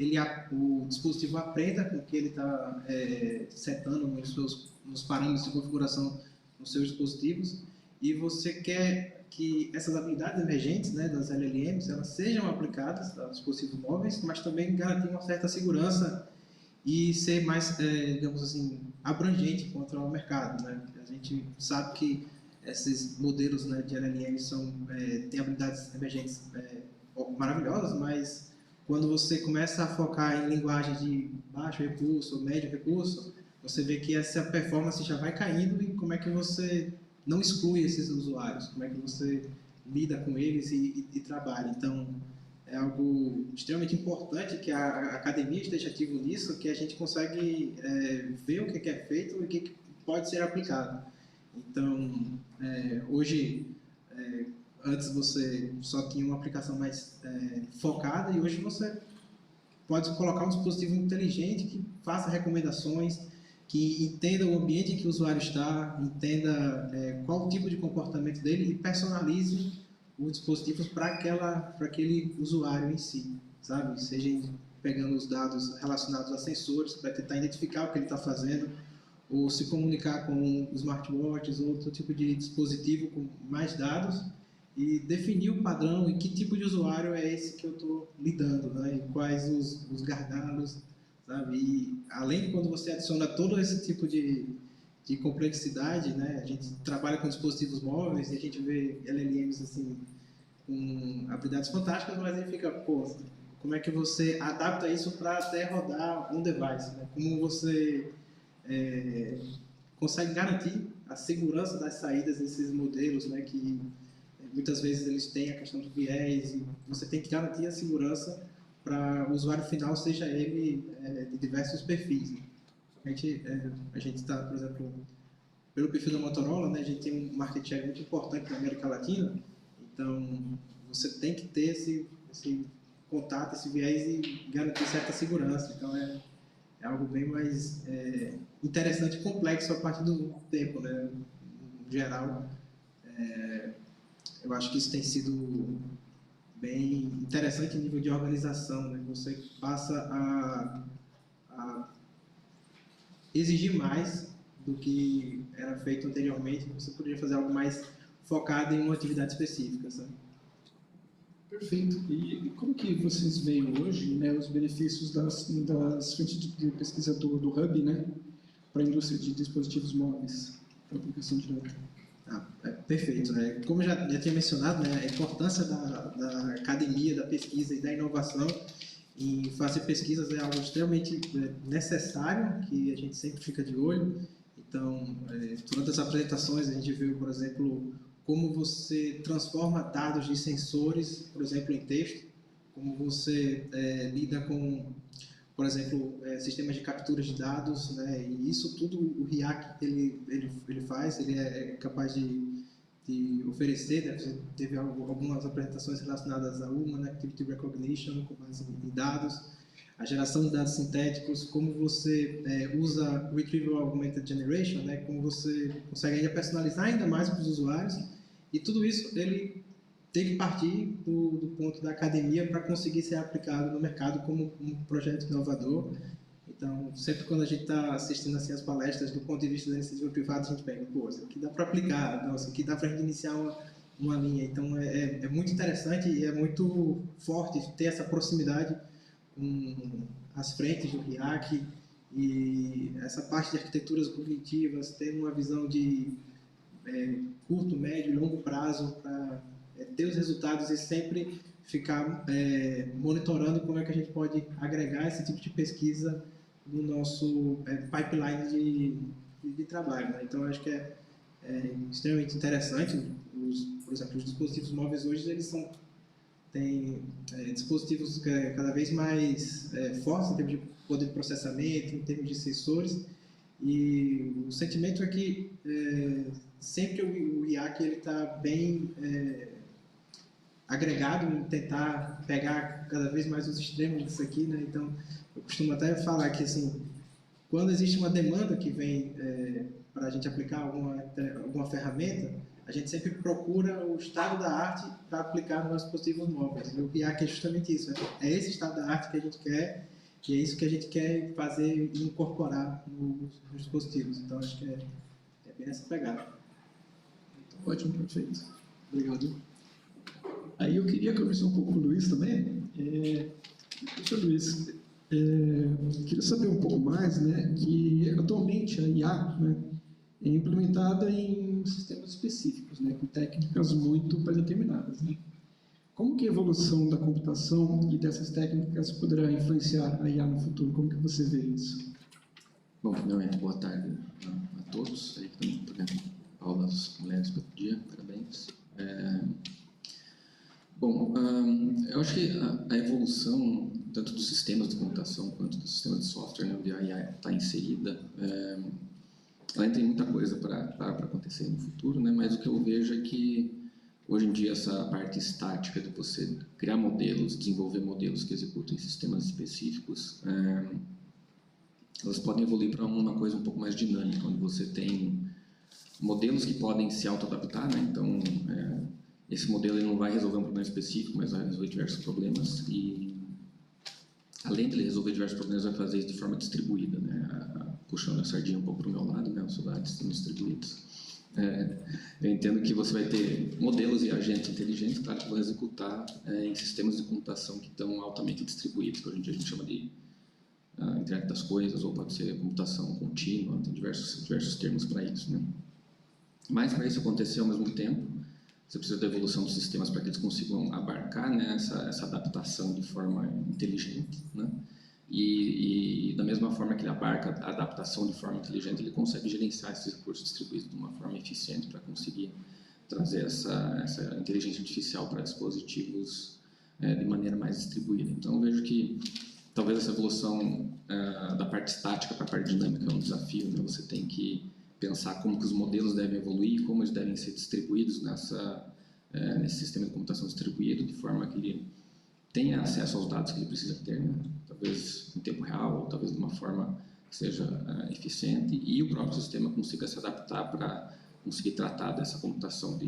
o dispositivo aprenda com o que ele está setando nos parâmetros de configuração nos seus dispositivos, e você quer que essas habilidades emergentes, né, das LLMs, elas sejam aplicadas aos dispositivos móveis, mas também garantir uma certa segurança e ser mais, digamos assim, abrangente contra o mercado, né? A gente sabe que esses modelos, né, de LLM têm habilidades emergentes maravilhosas, mas quando você começa a focar em linguagem de baixo recurso, médio recurso, você vê que essa performance já vai caindo e como é que você não exclui esses usuários, como é que você lida com eles e trabalha. Então, é algo extremamente importante que a academia esteja ativo nisso, que a gente consegue ver o que é feito e o que pode ser aplicado. Então, hoje, antes você só tinha uma aplicação mais focada e hoje você pode colocar um dispositivo inteligente que faça recomendações, que entenda o ambiente em que o usuário está, entenda qual o tipo de comportamento dele e personalize os dispositivos para aquele usuário em si, sabe? Seja pegando os dados relacionados a sensores para tentar identificar o que ele está fazendo, ou se comunicar com smartwatches ou outro tipo de dispositivo com mais dados e definir o padrão e que tipo de usuário é esse que eu estou lidando, né? E quais os gargalos, sabe? E além de quando você adiciona todo esse tipo de complexidade, né? A gente trabalha com dispositivos móveis e a gente vê LLMs assim com habilidades fantásticas, mas aí fica, pô, como é que você adapta isso para até rodar um device, né? Como você consegue garantir a segurança das saídas desses modelos, né? Que muitas vezes eles têm a questão do viés e você tem que garantir a segurança para o usuário final, seja ele de diversos perfis. Né? A gente está, por exemplo, pelo perfil da Motorola, né, a gente tem um market share muito importante na América Latina, então você tem que ter esse contato, esse viés e garantir certa segurança. Então é algo bem mais interessante e complexo a partir do tempo, né? No geral, eu acho que isso tem sido bem interessante em nível de organização, né? Você passa a exigir mais do que era feito anteriormente, você poderia fazer algo mais focado em uma atividade específica, sabe? Perfeito. E como que vocês veem hoje, né, os benefícios das frentes de pesquisa do Hub, né, para a indústria de dispositivos móveis, para aplicação direta? Perfeito. Né? Como eu já tinha mencionado, né, a importância da academia, da pesquisa e da inovação em fazer pesquisas é algo extremamente necessário, que a gente sempre fica de olho. Então, durante as apresentações, a gente viu, por exemplo, como você transforma dados de sensores, por exemplo, em texto, como você lida com, por exemplo, sistemas de captura de dados, né? E isso tudo o RIAC ele faz, ele é capaz de oferecer, né? Teve algumas apresentações relacionadas a Human Activity Recognition, com base em dados, a geração de dados sintéticos, como você usa Retrieval Augmented Generation, né? Como você consegue ainda personalizar ainda mais para os usuários, e tudo isso ele tem que partir do ponto da academia para conseguir ser aplicado no mercado como um projeto inovador. Então, sempre quando a gente está assistindo assim, as palestras do ponto de vista da iniciativa privada, a gente pega, pô, isso aqui dá para aplicar, não, isso aqui dá para a gente iniciar uma linha. Então, é muito interessante e é muito forte ter essa proximidade com as frentes do RIAC e essa parte de arquiteturas cognitivas, ter uma visão de curto, médio e longo prazo para ter os resultados e sempre ficar monitorando como é que a gente pode agregar esse tipo de pesquisa no nosso pipeline de trabalho. Né? Então, eu acho que é extremamente interessante. Por exemplo, os dispositivos móveis hoje eles têm dispositivos cada vez mais fortes em termos de poder de processamento, em termos de sensores, e o sentimento é que sempre o RIAC está bem agregado em tentar pegar cada vez mais os extremos disso aqui, né? Então, eu costumo até falar que, assim, quando existe uma demanda que vem para a gente aplicar alguma ferramenta, a gente sempre procura o estado da arte para aplicar nos dispositivos móveis. O RIAC é justamente isso, é esse estado da arte que a gente quer, e é isso que a gente quer fazer e incorporar nos dispositivos. Então, acho que é bem essa pegada. Ótimo, perfeito. Obrigado. Aí eu queria conversar um pouco com o Luiz também. Professor Luiz, queria saber um pouco mais, né, que atualmente a IA, né, é implementada em sistemas específicos, né, com técnicas muito pré-determinadas, né. Como que a evolução da computação e dessas técnicas poderá influenciar a IA no futuro? Como que você vê isso? Bom, primeiramente, boa tarde a todos aí que estão fazendo aulas mulheres pelo dia, parabéns. Bom, eu acho que a evolução, tanto dos sistemas de computação quanto dos sistemas de software, né, onde a IA está inserida, ela tem muita coisa para acontecer no futuro, né, mas o que eu vejo é que, hoje em dia, essa parte estática de você criar modelos, desenvolver modelos que executem sistemas específicos, elas podem evoluir para uma coisa um pouco mais dinâmica, onde você tem modelos que podem se auto-adaptar, né? Então, esse modelo ele não vai resolver um problema específico, mas vai resolver diversos problemas e, além de ele resolver diversos problemas, vai fazer isso de forma distribuída, né? Puxando a sardinha um pouco para o meu lado, né? Eu sou da área de sistemas distribuídos. Eu entendo que você vai ter modelos e agentes inteligentes, claro, que vão executar em sistemas de computação que estão altamente distribuídos, que hoje em dia a gente chama de internet das coisas, ou pode ser computação contínua, tem diversos termos para isso, né? Mas para isso acontecer ao mesmo tempo, você precisa da evolução dos sistemas para que eles consigam abarcar, né, essa adaptação de forma inteligente, né? E da mesma forma que ele abarca a adaptação de forma inteligente, ele consegue gerenciar esses recursos distribuídos de uma forma eficiente para conseguir trazer essa inteligência artificial para dispositivos de maneira mais distribuída. Então, eu vejo que talvez essa evolução da parte estática para a parte dinâmica é um desafio, né? Você tem que pensar como que os modelos devem evoluir, como eles devem ser distribuídos nesse sistema de computação distribuído, de forma que ele tenha acesso aos dados que ele precisa ter, né? Talvez em tempo real, ou talvez de uma forma que seja eficiente, e o próprio sistema consiga se adaptar para conseguir tratar dessa computação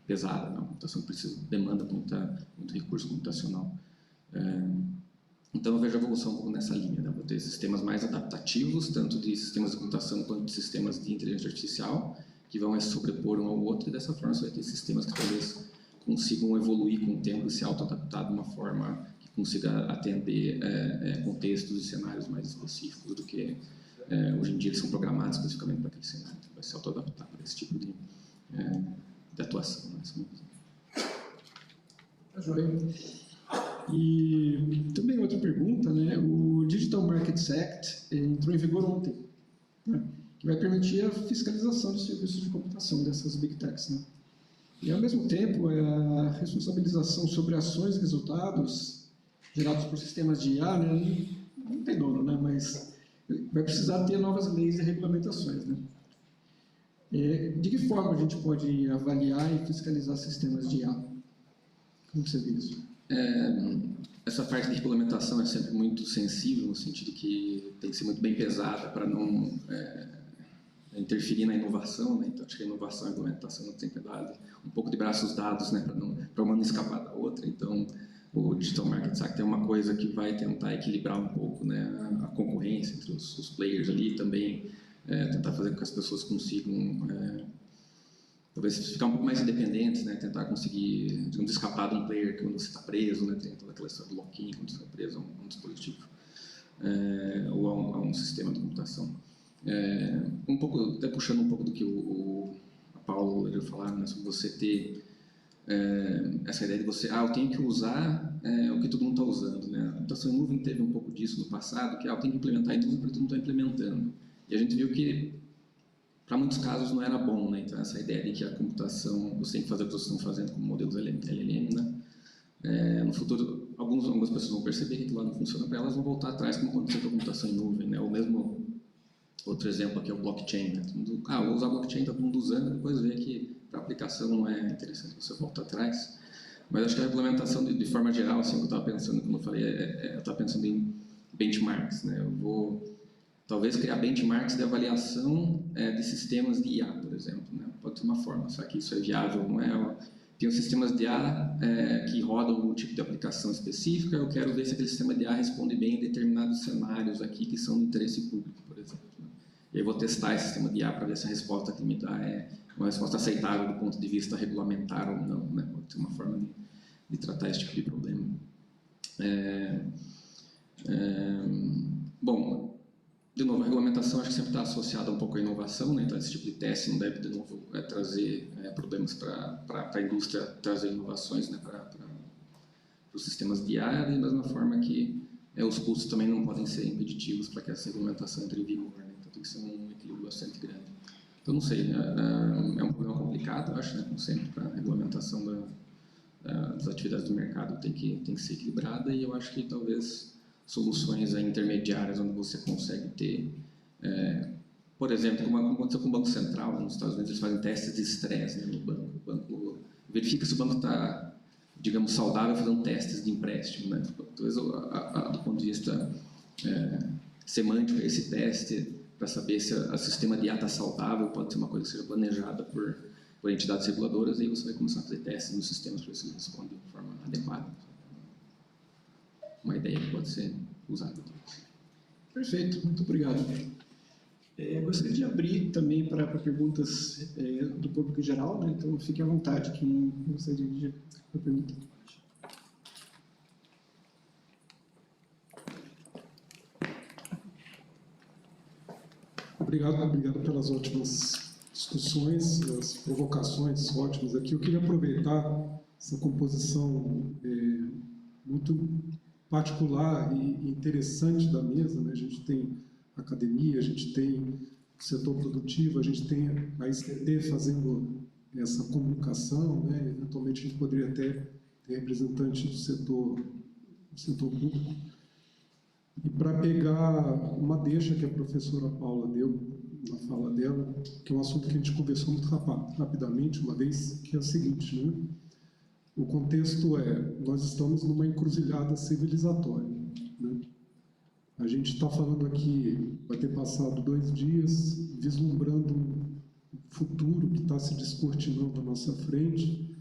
pesada, né? Uma computação que demanda muito recurso computacional. Então eu vejo a evolução um pouco nessa linha, né? Vou ter sistemas mais adaptativos, tanto de sistemas de computação quanto de sistemas de inteligência artificial, que vão se sobrepor um ao outro, e dessa forma você vai ter sistemas que talvez consigam evoluir com o tempo e se auto-adaptar de uma forma que consiga atender contextos e cenários mais específicos do que hoje em dia eles são programados especificamente para aquele cenário. Vai se auto-adaptar para esse tipo de atuação, né? Tá joia. E também outra pergunta, né? O Digital Markets Act entrou em vigor ontem, né? Que vai permitir a fiscalização de serviços de computação dessas Big Techs, né? E, ao mesmo tempo, a responsabilização sobre ações e resultados gerados por sistemas de IA, né? Não tem dono, né? Mas vai precisar ter novas leis e regulamentações, né? De que forma a gente pode avaliar e fiscalizar sistemas de IA? Como você vê isso? Essa parte de regulamentação é sempre muito sensível, no sentido que tem que ser muito bem pesada para não interferir na inovação, né? Então acho que a inovação e a regulamentação tem que dar um pouco de braços dados, né? Para uma não escapar da outra. Então o Digital Markets Act é uma coisa que vai tentar equilibrar um pouco, né, a concorrência entre os players ali, e também tentar fazer com que as pessoas consigam talvez ficar um pouco mais independentes, né? Tentar conseguir, digamos, escapar de um player que quando você está preso, né? Tem toda aquela história do lock-in quando você está preso a um dispositivo ou a um sistema de computação. Um pouco, até puxando um pouco do que a Paulo ia falar, né? Sobre você ter essa ideia de você, eu tenho que usar o que todo mundo está usando, né? A computação em nuvem teve um pouco disso no passado, que eu tenho que implementar em nuvem porque todo mundo está implementando. E a gente viu que para muitos casos não era bom, né? Então essa ideia de que a computação, você tem que fazer o que vocês estão fazendo como modelos LLM, né? No futuro, algumas pessoas vão perceber que aquilo lá não funciona para elas, vão voltar atrás como aconteceu com a computação em nuvem, né? Ou mesmo, outro exemplo aqui é o blockchain, né? Vou usar blockchain, está todo mundo usando, depois vê que para aplicação não é interessante você voltar atrás. Mas acho que a regulamentação, de forma geral, assim, o que eu estava pensando, como eu falei, eu estava pensando em benchmarks, né? Eu vou talvez criar benchmarks de avaliação de sistemas de IA, por exemplo, né? Pode ser uma forma, só que isso é viável, não é? Tem os sistemas de IA que rodam algum tipo de aplicação específica, eu quero ver se aquele sistema de IA responde bem a determinados cenários aqui que são de interesse público, por exemplo, né? E aí eu vou testar esse sistema de IA para ver se a resposta que me dá é uma resposta aceitável do ponto de vista regulamentar ou não, né? Pode ser uma forma de tratar esse tipo de problema. Bom, de novo, a regulamentação regulamentação acho que sempre está associada um pouco à inovação, né? Então esse tipo de teste não deve de novo trazer problemas para a indústria, trazer inovações, né? Para os sistemas de IA, da mesma forma que os custos também não podem ser impeditivos para que essa regulamentação entre em vigor, né? Então tem que ser um equilíbrio bastante grande. Então não sei, é um problema complicado, eu acho, né? Como sempre, para a regulamentação das atividades do mercado tem que ser equilibrada, e eu acho que talvez soluções intermediárias onde você consegue ter, por exemplo, como aconteceu com o Banco Central, nos Estados Unidos eles fazem testes de estresse, né, no banco. O banco verifica se o banco está, digamos, saudável, fazendo testes de empréstimo, né? Talvez do ponto de vista semântico, esse teste para saber se o sistema de IA está saudável pode ser uma coisa que seja planejada por entidades reguladoras, e aí você vai começar a fazer testes nos sistemas para ver se eles respondem de forma adequada. Uma ideia que pode ser usada. Perfeito, muito obrigado. Gostaria de abrir também para perguntas do público em geral, né? Então fique à vontade quem gostaria de perguntar. Obrigado pelas ótimas discussões, as provocações ótimas aqui. Eu queria aproveitar essa composição muito particular e interessante da mesa, né? A gente tem academia, a gente tem setor produtivo, a gente tem a ICT fazendo essa comunicação, né? Eventualmente a gente poderia até ter representante do setor público. E para pegar uma deixa que a professora Paula deu na fala dela, que é um assunto que a gente conversou muito rapidamente uma vez, que é o seguinte, né? O contexto nós estamos numa encruzilhada civilizatória, né? A gente está falando aqui, vai ter passado 2 dias, vislumbrando um futuro que está se descortinando à nossa frente,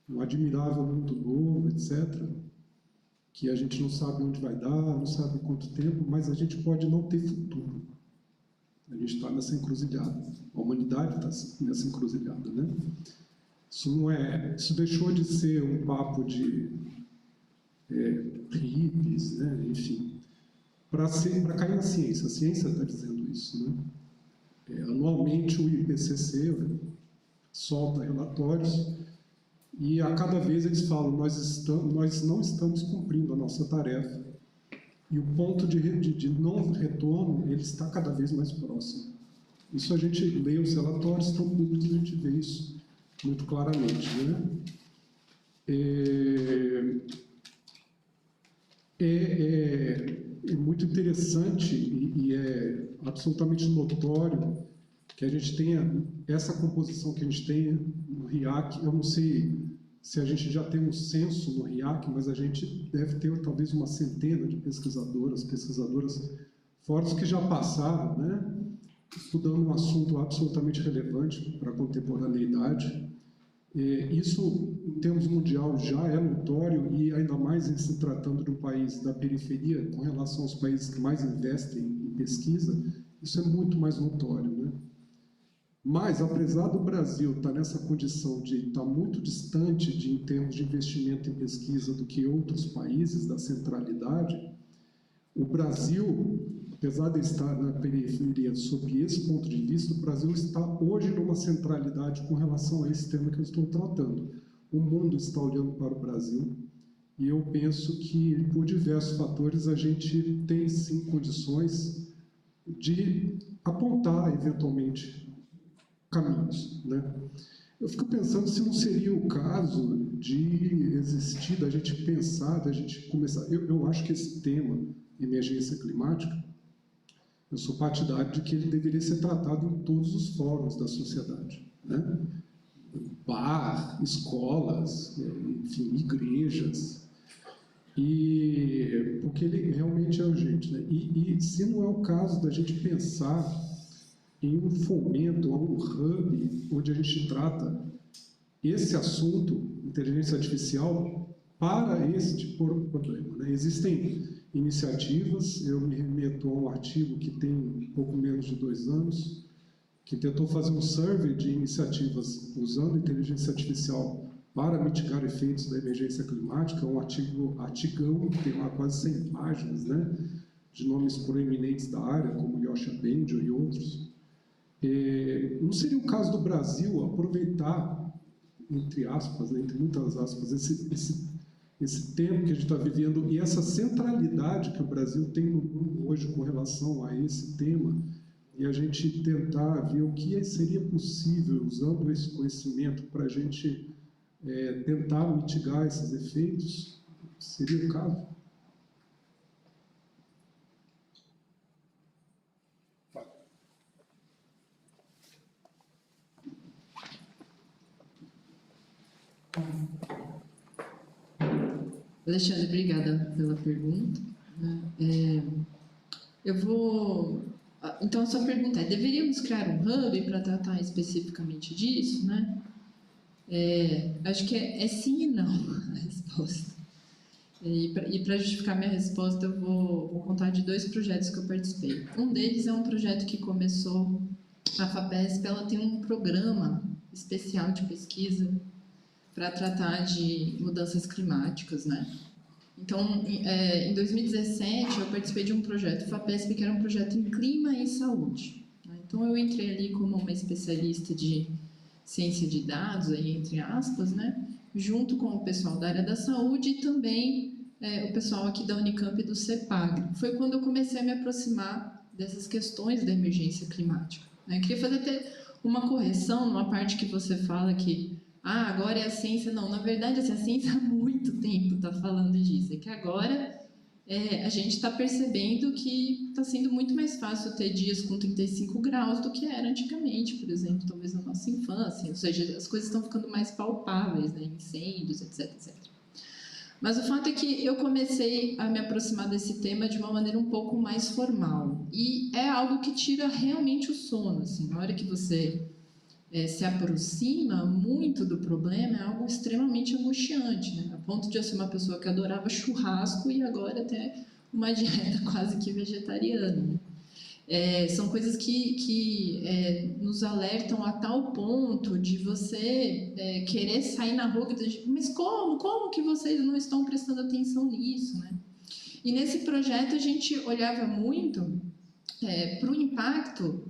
um admirável mundo novo, etc., que a gente não sabe onde vai dar, não sabe quanto tempo, mas a gente pode não ter futuro. A gente está nessa encruzilhada, a humanidade está nessa encruzilhada, né? Isso deixou de ser um papo de hippies, né? Enfim, para cair na ciência. A ciência está dizendo isso, né? Anualmente o IPCC solta relatórios e a cada vez eles falam nós não estamos cumprindo a nossa tarefa, e o ponto de não retorno ele está cada vez mais próximo. Isso a gente lê os relatórios, estão públicos, a gente vê isso muito claramente, né? É muito interessante e é absolutamente notório que a gente tenha essa composição que a gente tem no RIAC. Eu não sei se a gente já tem um censo no RIAC, mas a gente deve ter talvez uma centena de pesquisadoras fortes que já passaram, né, estudando um assunto absolutamente relevante para a contemporaneidade. Isso, em termos mundial, já é notório, e ainda mais em se tratando de um país da periferia, com relação aos países que mais investem em pesquisa, isso é muito mais notório, né? Mas, apesar do Brasil estar nessa condição de estar muito distante em termos de investimento em pesquisa do que outros países da centralidade, o Brasil, apesar de estar na periferia sob esse ponto de vista, o Brasil está hoje numa centralidade com relação a esse tema que eu estou tratando. O mundo está olhando para o Brasil e eu penso que, por diversos fatores, a gente tem sim condições de apontar, eventualmente, caminhos, né? Eu fico pensando se não seria o caso de existir, da gente pensar, da gente começar... Eu acho que esse tema, emergência climática, eu sou partidário de que ele deveria ser tratado em todos os fóruns da sociedade, né? Bar, escolas, enfim, igrejas, porque ele realmente é urgente, né? E se não é o caso da gente pensar em um fomento, um hub, onde a gente trata esse assunto, inteligência artificial, para esse tipo de problema, né? Existem iniciativas, eu me remeto a um artigo que tem pouco menos de 2 anos, que tentou fazer um survey de iniciativas usando inteligência artificial para mitigar efeitos da emergência climática, um artigão que tem lá quase 100 páginas, né? de nomes proeminentes da área, como Yosha Bengio e outros. Não seria o caso do Brasil aproveitar, entre aspas, né, entre muitas aspas, esse tempo que a gente está vivendo e essa centralidade que o Brasil tem no mundo hoje com relação a esse tema, e a gente tentar ver o que seria possível, usando esse conhecimento, para a gente tentar mitigar esses efeitos? Seria o caso? Alexandre, obrigada pela pergunta. Então, a sua pergunta é: deveríamos criar um hub para tratar especificamente disso, né? Acho que é sim e não a resposta. E para justificar minha resposta, eu vou contar de 2 projetos que eu participei. Um deles é um projeto que começou, a FAPESP, ela tem um programa especial de pesquisa para tratar de mudanças climáticas, né? Então, em 2017, eu participei de um projeto FAPESP, que era um projeto em clima e saúde, né? Então, eu entrei ali como uma especialista de ciência de dados, aí, entre aspas, né? Junto com o pessoal da área da saúde e também o pessoal aqui da Unicamp e do CEPAGRE. Foi quando eu comecei a me aproximar dessas questões da emergência climática, né? Eu queria fazer até uma correção numa parte que você fala que agora é a ciência. Não, na verdade, assim, a ciência há muito tempo está falando disso. É que agora a gente está percebendo que está sendo muito mais fácil ter dias com 35 graus do que era antigamente, por exemplo, talvez na nossa infância. Ou seja, as coisas estão ficando mais palpáveis, né? Incêndios, etc, etc. Mas o fato é que eu comecei a me aproximar desse tema de uma maneira um pouco mais formal. E é algo que tira realmente o sono. Assim, na hora que você se aproxima muito do problema, é algo extremamente angustiante, né? A ponto de eu ser uma pessoa que adorava churrasco e agora até uma dieta quase que vegetariana, né? São coisas que nos alertam a tal ponto de você querer sair na rua e dizer: mas como que vocês não estão prestando atenção nisso, né? E nesse projeto a gente olhava muito para o impacto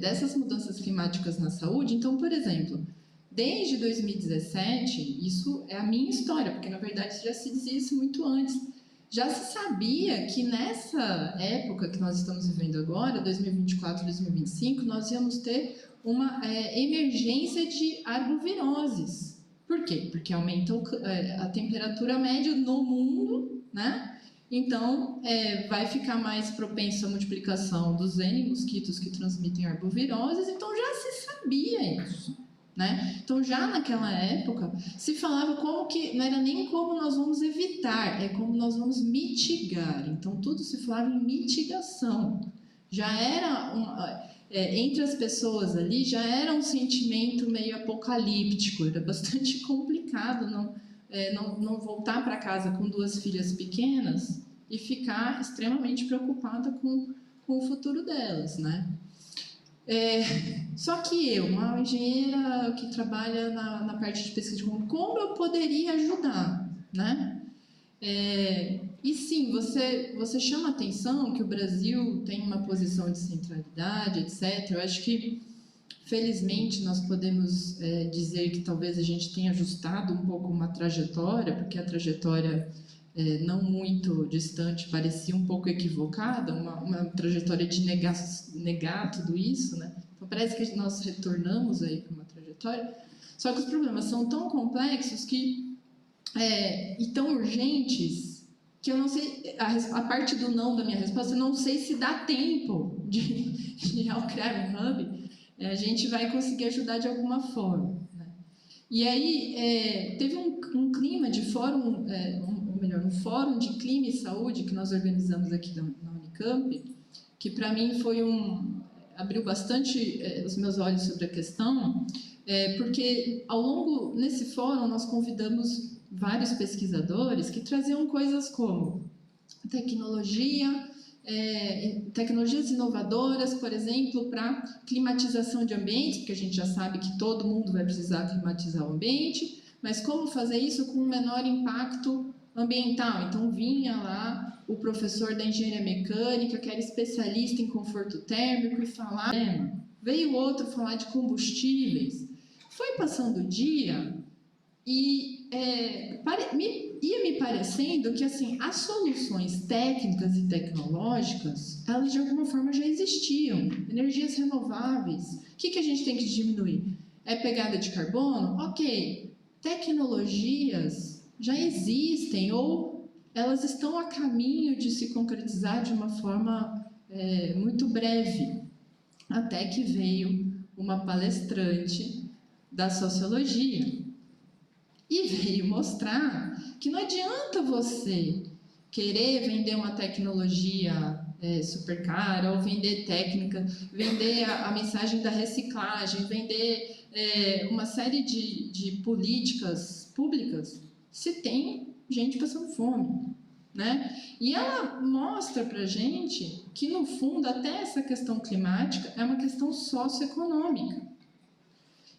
dessas mudanças climáticas na saúde. Então, por exemplo, desde 2017, isso é a minha história, porque na verdade já se dizia isso muito antes. Já se sabia que nessa época que nós estamos vivendo agora, 2024, 2025, nós íamos ter uma emergência de arboviroses. Por quê? Porque aumenta a temperatura média no mundo, né? Então, vai ficar mais propenso à multiplicação dos N mosquitos que transmitem arboviroses. Então, já se sabia isso, né? Então, já naquela época, se falava como que não era nem como nós vamos evitar, é como nós vamos mitigar. Então, tudo se falava em mitigação. Já era entre as pessoas ali, já era um sentimento meio apocalíptico, era bastante complicado não voltar para casa com 2 filhas pequenas e ficar extremamente preocupada com o futuro delas, né? Só que eu, uma engenheira que trabalha na parte de pesquisa, como eu poderia ajudar, né? E sim, você chama atenção que o Brasil tem uma posição de centralidade, etc. Eu acho que, felizmente, nós podemos dizer que talvez a gente tenha ajustado um pouco uma trajetória, porque a trajetória não muito distante parecia um pouco equivocada, uma trajetória de negar tudo isso, né? Então parece que nós retornamos aí para uma trajetória, só que os problemas são tão complexos e tão urgentes que eu não sei, a parte do não da minha resposta, eu não sei se dá tempo de ao criar um hub, a gente vai conseguir ajudar de alguma forma, né? E aí teve um clima de fórum, um fórum de clima e saúde que nós organizamos aqui na Unicamp, que para mim abriu bastante os meus olhos sobre a questão, porque nesse fórum nós convidamos vários pesquisadores que traziam coisas como tecnologias inovadoras, por exemplo, para climatização de ambientes, porque a gente já sabe que todo mundo vai precisar climatizar o ambiente, mas como fazer isso com um menor impacto ambiental. Então, vinha lá o professor da engenharia mecânica, que era especialista em conforto térmico, e falava. Veio outro falar de combustíveis. Foi passando o dia e ia me parecendo que assim, as soluções técnicas e tecnológicas, elas de alguma forma já existiam. Energias renováveis. O que a gente tem que diminuir? É pegada de carbono? Ok. Tecnologias já existem ou elas estão a caminho de se concretizar de uma forma muito breve. Até que veio uma palestrante da sociologia e veio mostrar que não adianta você querer vender uma tecnologia super cara ou vender técnica, vender a mensagem da reciclagem, vender uma série de políticas públicas se tem gente passando fome, né? E ela mostra pra gente que, no fundo, até essa questão climática é uma questão socioeconômica.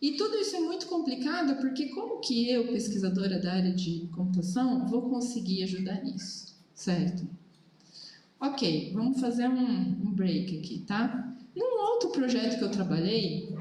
E tudo isso é muito complicado porque como que eu, pesquisadora da área de computação, vou conseguir ajudar nisso, certo? Ok, vamos fazer um break aqui, tá? Num outro projeto que eu trabalhei,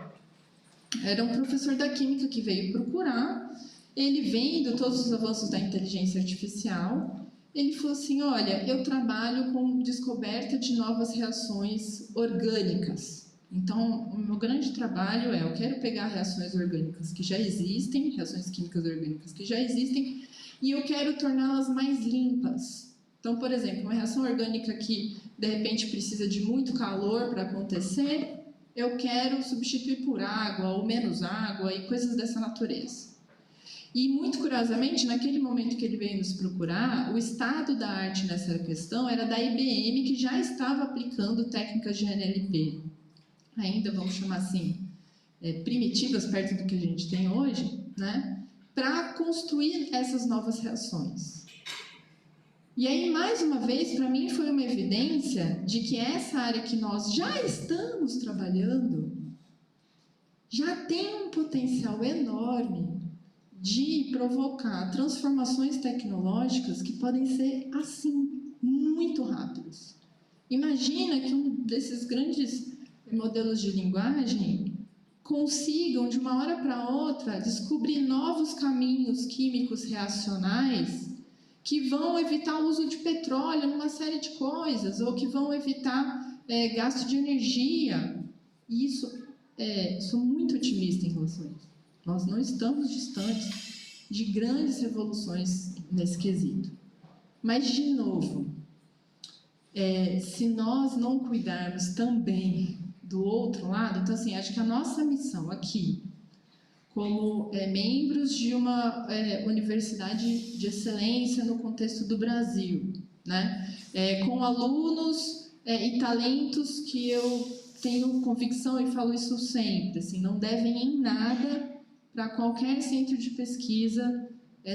era um professor da química que veio procurar, ele vendo todos os avanços da inteligência artificial, ele falou assim, olha, eu trabalho com descoberta de novas reações orgânicas. Então, o meu grande trabalho eu quero pegar reações orgânicas que já existem, reações químicas orgânicas que já existem, e eu quero torná-las mais limpas. Então, por exemplo, uma reação orgânica que, de repente, precisa de muito calor para acontecer, eu quero substituir por água ou menos água e coisas dessa natureza. E, muito curiosamente, naquele momento que ele veio nos procurar, o estado da arte nessa questão era da IBM, que já estava aplicando técnicas de NLP, ainda vamos chamar assim, primitivas perto do que a gente tem hoje, né, para construir essas novas reações. E aí, mais uma vez, para mim foi uma evidência de que essa área que nós já estamos trabalhando já tem um potencial enorme de provocar transformações tecnológicas que podem ser, assim, muito rápidas. Imagina que um desses grandes modelos de linguagem consigam, de uma hora para outra, descobrir novos caminhos químicos reacionais que vão evitar o uso de petróleo numa série de coisas, ou que vão evitar gasto de energia. E isso, sou muito otimista em relação a isso. Nós não estamos distantes de grandes revoluções nesse quesito. Mas, de novo, se nós não cuidarmos também do outro lado, então, assim, acho que a nossa missão aqui, como membros de uma universidade de excelência no contexto do Brasil, né? Com alunos e talentos que eu tenho convicção e falo isso sempre, assim, não devem em nada para qualquer centro de pesquisa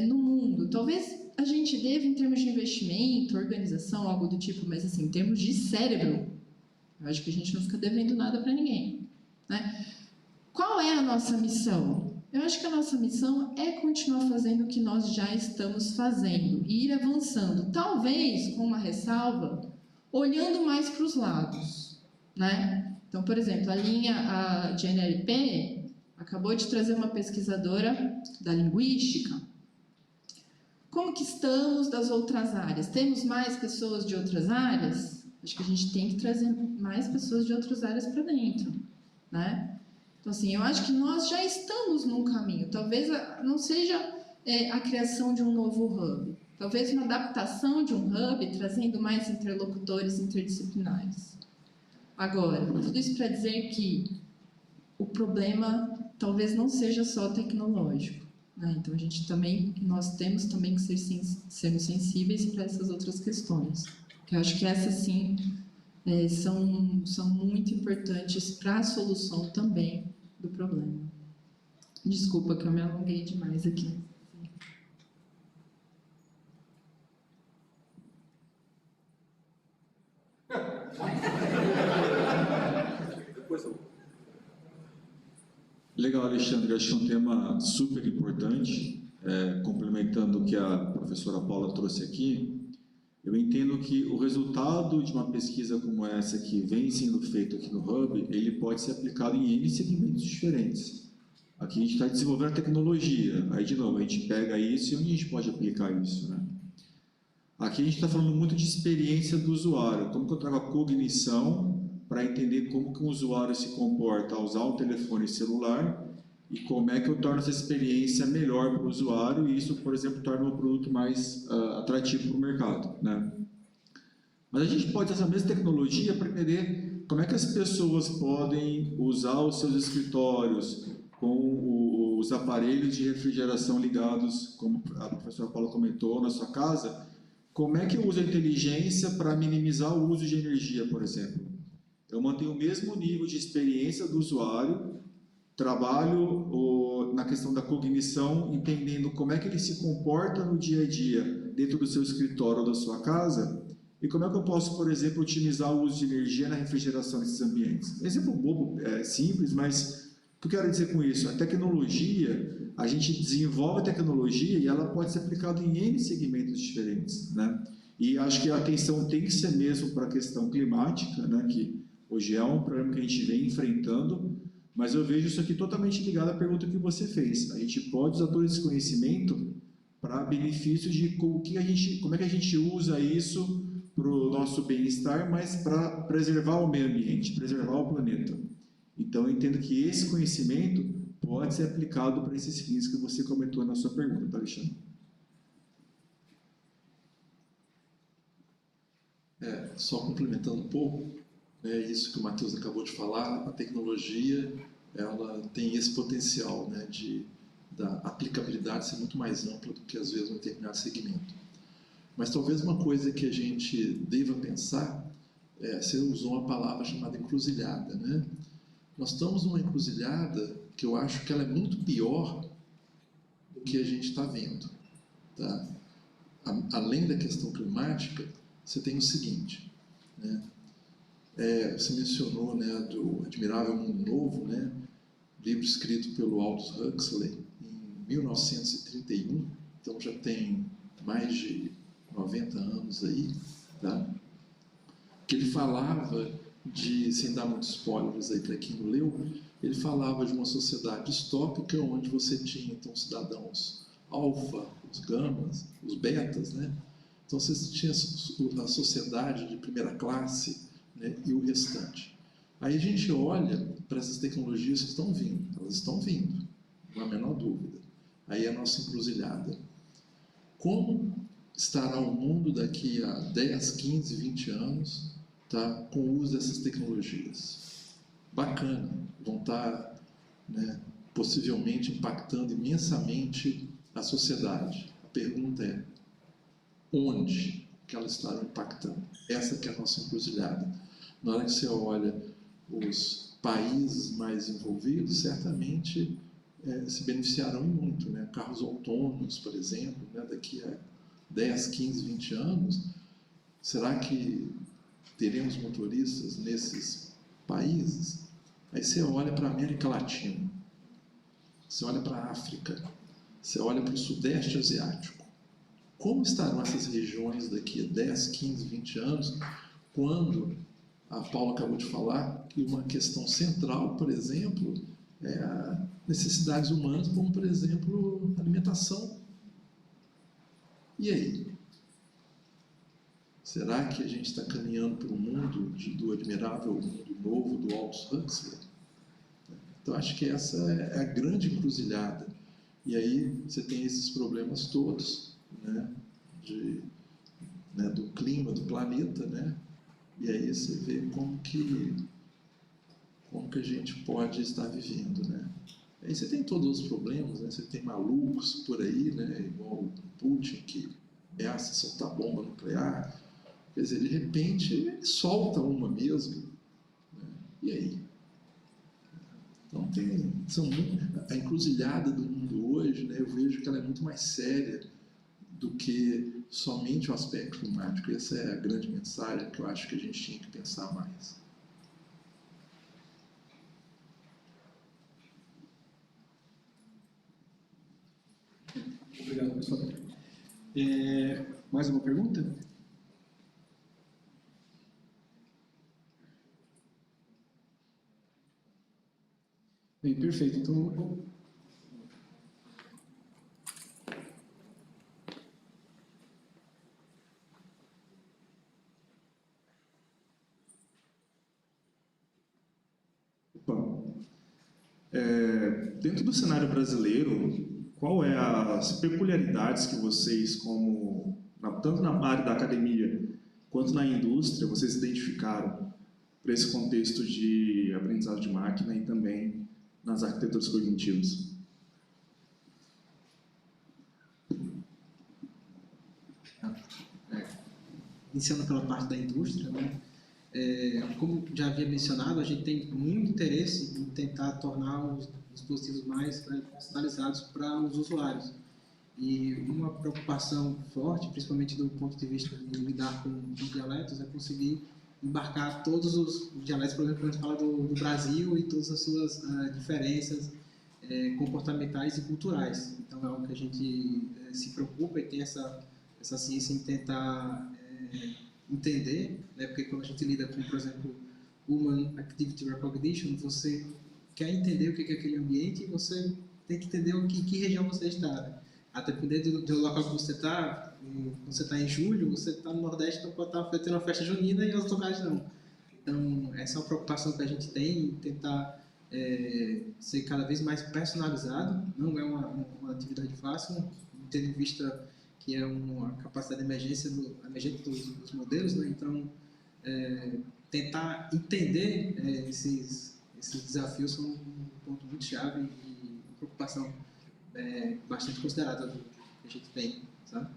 no mundo. Talvez a gente deva em termos de investimento, organização, algo do tipo, mas assim, em termos de cérebro, eu acho que a gente não fica devendo nada para ninguém, né? Qual é a nossa missão? Eu acho que a nossa missão é continuar fazendo o que nós já estamos fazendo e ir avançando, talvez com uma ressalva, olhando mais para os lados, né? Então, por exemplo, a linha de NLP acabou de trazer uma pesquisadora da linguística. Como que estamos das outras áreas? Temos mais pessoas de outras áreas? Acho que a gente tem que trazer mais pessoas de outras áreas para dentro, né? Então, assim, eu acho que nós já estamos num caminho. Talvez não seja a criação de um novo hub. Talvez uma adaptação de um hub, trazendo mais interlocutores interdisciplinares. Agora, tudo isso para dizer que o problema talvez não seja só tecnológico, né? Então, nós temos também que sermos sensíveis para essas outras questões. Que eu acho que essas, sim, são muito importantes para a solução também do problema. Desculpa que eu me alonguei demais aqui. Legal, Alexandre, acho que é um tema super importante. complementando o que a professora Paula trouxe aqui, eu entendo que o resultado de uma pesquisa como essa que vem sendo feito aqui no Hub, ele pode ser aplicado em N segmentos diferentes. Aqui a gente está desenvolvendo a tecnologia, aí de novo, a gente pega isso e onde a gente pode aplicar isso, né? Aqui a gente está falando muito de experiência do usuário, como que eu trago a cognição para entender como que um usuário se comporta ao usar um telefone celular e como é que eu torno essa experiência melhor para o usuário e isso, por exemplo, torna o produto mais atrativo para o mercado, né? Mas a gente pode usar essa mesma tecnologia para entender como é que as pessoas podem usar os seus escritórios com os aparelhos de refrigeração ligados, como a professora Paula comentou, na sua casa. Como é que eu uso a inteligência para minimizar o uso de energia, por exemplo? Eu mantenho o mesmo nível de experiência do usuário, trabalho na questão da cognição, entendendo como é que ele se comporta no dia a dia dentro do seu escritório ou da sua casa, e como é que eu posso, por exemplo, otimizar o uso de energia na refrigeração desses ambientes. Um exemplo bobo, simples, mas o que eu quero dizer com isso? A tecnologia, a gente desenvolve a tecnologia e ela pode ser aplicada em N segmentos diferentes, né? E acho que a atenção tem que ser mesmo para a questão climática, né? Que hoje é um problema que a gente vem enfrentando, mas eu vejo isso aqui totalmente ligado à pergunta que você fez. A gente pode usar todo esse conhecimento para benefício de como é que a gente usa isso para o nosso bem-estar, mas para preservar o meio ambiente, preservar o planeta. Então, eu entendo que esse conhecimento pode ser aplicado para esses fins que você comentou na sua pergunta, tá, Alexandre? Só complementando um pouco, isso que o Matheus acabou de falar, a tecnologia ela tem esse potencial, né, da aplicabilidade ser muito mais ampla do que às vezes um determinado segmento. Mas talvez uma coisa que a gente deva pensar, você usou uma palavra chamada encruzilhada, né? Nós estamos numa encruzilhada que eu acho que ela é muito pior do que a gente está vendo, tá? Além da questão climática, você tem o seguinte, né? Você mencionou, né, do Admirável Mundo Novo, né? Livro escrito pelo Aldous Huxley em 1931, então já tem mais de 90 anos aí, tá? Que ele falava sem dar muitos spoilers aí para quem não leu, ele falava de uma sociedade distópica onde você tinha, então, cidadãos alfa, os gamas, os betas, né? Então você tinha a sociedade de primeira classe, né, e o restante. Aí a gente olha para essas tecnologias que estão vindo, elas estão vindo, não há a menor dúvida. Aí é a nossa encruzilhada. Como estará o mundo daqui a 10, 15, 20 anos, tá, com o uso dessas tecnologias? Bacana, vão estar, né, possivelmente impactando imensamente a sociedade. A pergunta é, onde que elas estarão impactando? Essa que é a nossa encruzilhada. Na hora que você olha os países mais envolvidos, certamente se beneficiarão muito, né? Carros autônomos, por exemplo, né? Daqui a 10, 15, 20 anos, será que teremos motoristas nesses países? Aí você olha para a América Latina, você olha para a África, você olha para o Sudeste Asiático. Como estarão essas regiões daqui a 10, 15, 20 anos, quando a Paula acabou de falar que uma questão central, por exemplo, é a necessidades humanas, como, por exemplo, alimentação. E aí? Será que a gente está caminhando para o mundo do admirável mundo novo do Aldous Huxley? Então, acho que essa é a grande encruzilhada. E aí você tem esses problemas todos, né, do clima do planeta, né? E aí você vê como que a gente pode estar vivendo, né? Aí você tem todos os problemas, né? Você tem malucos por aí, né? Igual o Putin, que ameaça soltar bomba nuclear. Quer dizer, de repente, ele solta uma mesmo, né? E aí? Então, a encruzilhada do mundo hoje, né? Eu vejo que ela é muito mais séria do que somente o aspecto climático. Essa é a grande mensagem que eu acho que a gente tinha que pensar mais. Obrigado, pessoal. Mais uma pergunta? Bem, perfeito. Então, dentro do cenário brasileiro, qual é as peculiaridades que vocês, tanto na área da academia quanto na indústria, vocês identificaram para esse contexto de aprendizado de máquina e também nas arquiteturas cognitivas? Iniciando pela parte da indústria, né? Como já havia mencionado, a gente tem muito interesse em tentar tornar os dispositivos mais personalizados para os usuários. E uma preocupação forte, principalmente do ponto de vista de lidar com dialetos, é conseguir embarcar todos os dialetos, por exemplo, quando a gente fala do Brasil e todas as suas diferenças comportamentais e culturais. Então é algo que a gente se preocupa e tem essa ciência em tentar entender, né? Porque quando a gente lida com, por exemplo, Human Activity Recognition, você quer entender o que é aquele ambiente e você tem que entender que região você está. Até dependendo do local que você está, você está em julho, você está no Nordeste, então pode estar tendo uma festa junina e em outros lugares não. Então, essa é uma preocupação que a gente tem, em tentar ser cada vez mais personalizado. Não é uma atividade fácil, tendo em vista que é uma capacidade emergente dos modelos, né? Então, tentar entender esses desafios são um ponto muito chave e uma preocupação bastante considerada que a gente tem, sabe?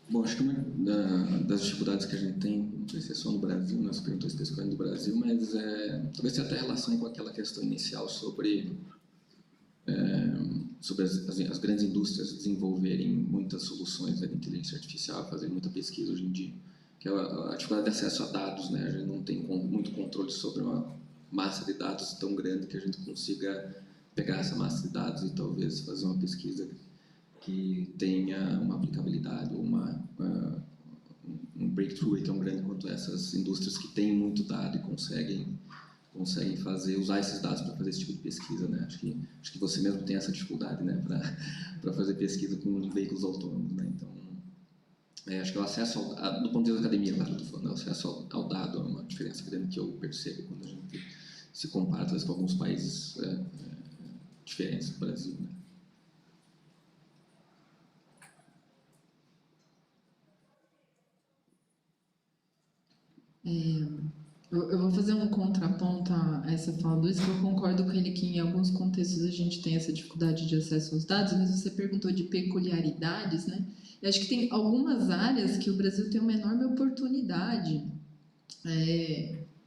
Bom, acho que uma das dificuldades que a gente tem, não sei se é só no Brasil, né, você perguntou especificamente do Brasil, mas talvez tenha até relação com aquela questão inicial sobre as grandes indústrias desenvolverem muitas soluções de inteligência artificial, fazerem muita pesquisa hoje em dia, que é a dificuldade de acesso a dados, né? A gente não tem muito controle sobre uma massa de dados tão grande que a gente consiga pegar essa massa de dados e talvez fazer uma pesquisa que tenha uma aplicabilidade ou um breakthrough tão grande quanto essas indústrias que têm muito dado e conseguem usar esses dados para fazer esse tipo de pesquisa, né? Acho que você mesmo tem essa dificuldade, né, para fazer pesquisa com veículos autônomos, né? Então, acho que o acesso do ponto de vista da academia, claro, eu estou falando, o acesso ao dado é uma diferença grande que eu percebo quando a gente se compara, talvez, com alguns países diferentes do Brasil, né? Eu vou fazer um contraponto a essa fala do Luiz, que eu concordo com ele que em alguns contextos a gente tem essa dificuldade de acesso aos dados, mas você perguntou de peculiaridades, né? Eu acho que tem algumas áreas que o Brasil tem uma enorme oportunidade,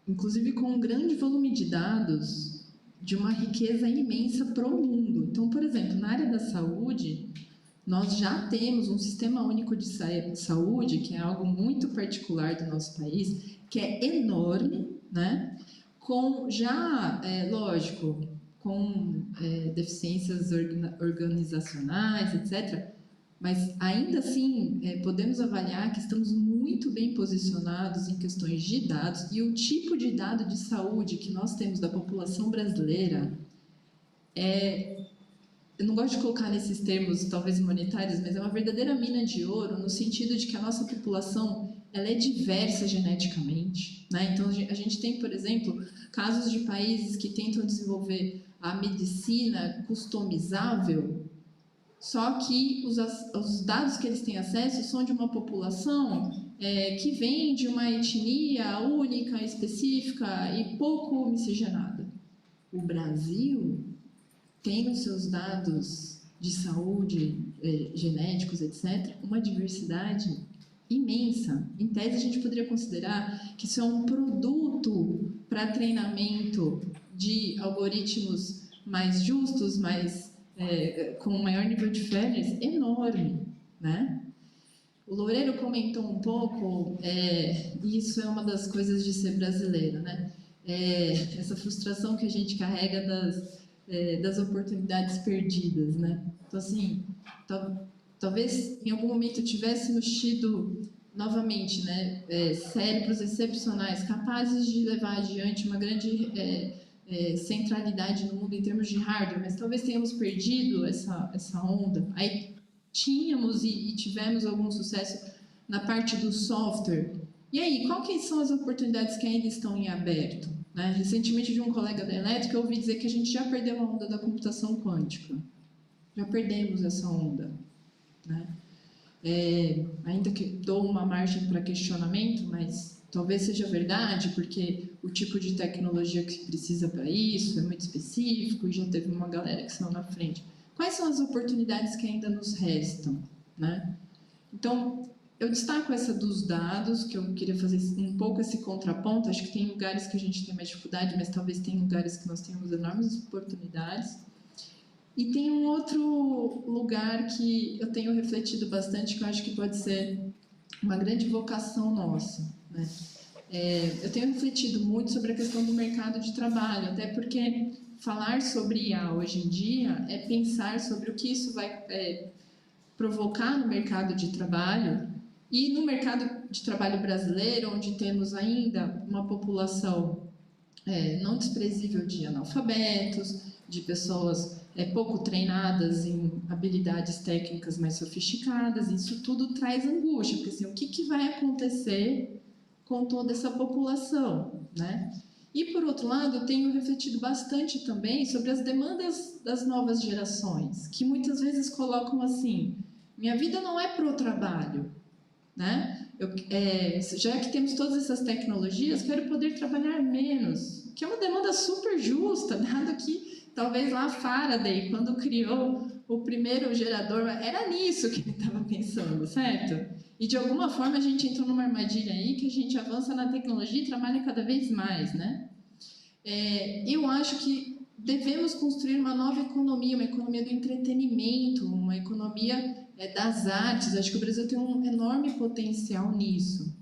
inclusive com um grande volume de dados, de uma riqueza imensa para o mundo. Então, por exemplo, na área da saúde, nós já temos um sistema único de saúde, que é algo muito particular do nosso país, que é enorme, né? Com já, lógico, com deficiências organizacionais, etc., mas ainda assim podemos avaliar que estamos muito bem posicionados em questões de dados, e o tipo de dado de saúde que nós temos da população brasileira eu não gosto de colocar nesses termos, talvez monetários, mas é uma verdadeira mina de ouro, no sentido de que a nossa população ela é diversa geneticamente, né? Então, a gente tem, por exemplo, casos de países que tentam desenvolver a medicina customizável, só que os dados que eles têm acesso são de uma população que vem de uma etnia única, específica e pouco miscigenada. O Brasil tem nos seus dados de saúde, genéticos, etc., uma diversidade imensa. Em tese, a gente poderia considerar que isso é um produto para treinamento de algoritmos mais justos, com um maior nível de fairness enorme, né? O Loureiro comentou um pouco, e isso é uma das coisas de ser brasileiro, né? essa frustração que a gente carrega das oportunidades perdidas, né? Então, assim, talvez em algum momento tivéssemos tido novamente, né, cérebros excepcionais, capazes de levar adiante uma grande centralidade no mundo em termos de hardware, mas talvez tenhamos perdido essa onda. Aí tínhamos e tivemos algum sucesso na parte do software. E aí, quais são as oportunidades que ainda estão em aberto? Né? Recentemente, de um colega da elétrica, eu ouvi dizer que a gente já perdeu a onda da computação quântica. Já perdemos essa onda. Né? Ainda que dou uma margem para questionamento, mas talvez seja verdade, porque o tipo de tecnologia que se precisa para isso é muito específico e já teve uma galera que saiu na frente. Quais são as oportunidades que ainda nos restam? Né? Então, eu destaco essa dos dados, que eu queria fazer um pouco esse contraponto. Acho que tem lugares que a gente tem mais dificuldade, mas talvez tem lugares que nós tenhamos enormes oportunidades. E tem um outro lugar que eu tenho refletido bastante, que eu acho que pode ser uma grande vocação nossa. Né? Eu tenho refletido muito sobre a questão do mercado de trabalho, até porque falar sobre IA hoje em dia é pensar sobre o que isso vai provocar no mercado de trabalho. E no mercado de trabalho brasileiro, onde temos ainda uma população não desprezível de analfabetos, de pessoas pouco treinadas em habilidades técnicas mais sofisticadas, isso tudo traz angústia, porque assim, o que vai acontecer com toda essa população, né? E, por outro lado, eu tenho refletido bastante também sobre as demandas das novas gerações, que muitas vezes colocam assim, minha vida não é para o trabalho, né? Já que temos todas essas tecnologias, quero poder trabalhar menos, que é uma demanda super justa, dado que talvez lá Faraday, quando criou o primeiro gerador, era nisso que ele estava pensando, certo? E de alguma forma a gente entrou numa armadilha aí que a gente avança na tecnologia e trabalha cada vez mais, né? Eu acho que devemos construir uma nova economia, uma economia do entretenimento, uma economia das artes. Acho que o Brasil tem um enorme potencial nisso.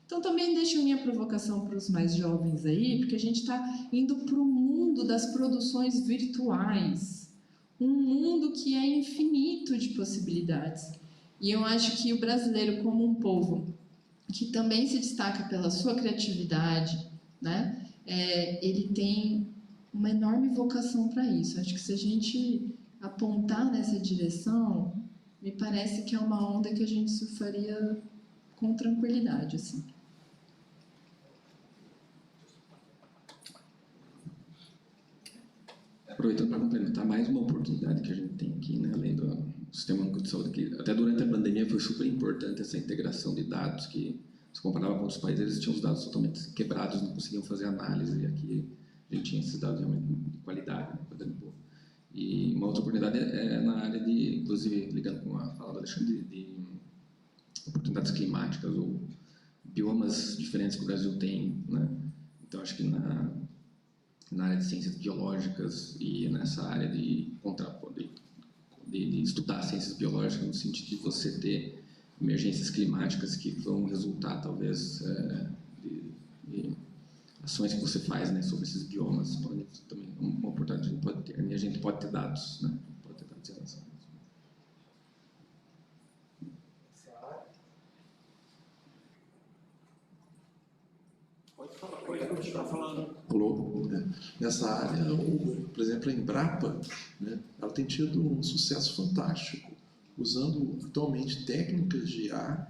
Então, também deixo minha provocação para os mais jovens aí, porque a gente está indo para o mundo das produções virtuais, um mundo que é infinito de possibilidades. E eu acho que o brasileiro, como um povo que também se destaca pela sua criatividade, né, ele tem uma enorme vocação para isso. Acho que se a gente apontar nessa direção, me parece que é uma onda que a gente surfaria com tranquilidade, assim. Aproveitando para complementar, mais uma oportunidade que a gente tem aqui, né, além do Sistema Único de Saúde, que até durante a pandemia foi super importante essa integração de dados, que se comparava com outros países, eles tinham os dados totalmente quebrados, não conseguiam fazer análise, e aqui a gente tinha esses dados realmente de qualidade, né, boa. E uma outra oportunidade é na área de, inclusive ligando com a fala do Alexandre, de oportunidades climáticas ou biomas diferentes que o Brasil tem, né? Então acho que na área de ciências biológicas e nessa área de estudar ciências biológicas no sentido de você ter emergências climáticas que vão resultar talvez de ações que você faz, né, sobre esses biomas, também uma oportunidade que a gente pode ter, e a gente pode ter dados, né, pode ter dados em relação a isso. Pode continuar falando. Nessa área, por exemplo, a Embrapa, né, ela tem tido um sucesso fantástico, usando atualmente técnicas de IA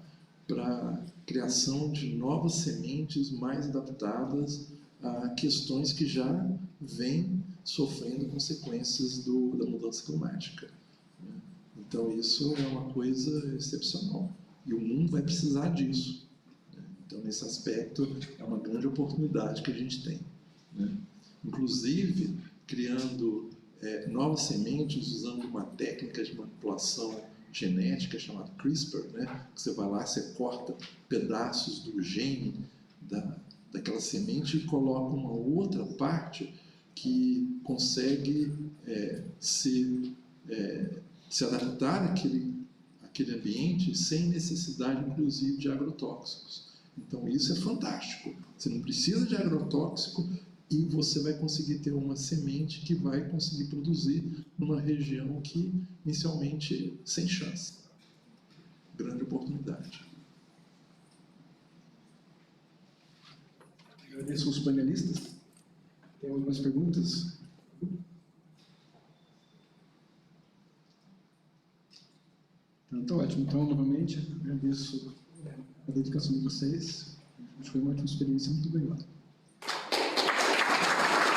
para criação de novas sementes mais adaptadas a questões que já vêm sofrendo consequências da mudança climática. Né? Então, isso é uma coisa excepcional. E o mundo vai precisar disso. Né? Então, nesse aspecto, é uma grande oportunidade que a gente tem. Né? Inclusive, criando novas sementes, usando uma técnica de manipulação genética chamada CRISPR, né? Você vai lá, você corta pedaços do gene daquela semente e coloca uma outra parte que consegue se adaptar àquele ambiente sem necessidade, inclusive, de agrotóxicos. Então, isso é fantástico. Você não precisa de agrotóxico e você vai conseguir ter uma semente que vai conseguir produzir numa região que inicialmente sem chance. Grande oportunidade. Agradeço os panelistas. Tem algumas perguntas? Então, tá ótimo. Então, novamente, agradeço a dedicação de vocês. Acho que foi uma ótima experiência. Muito obrigado.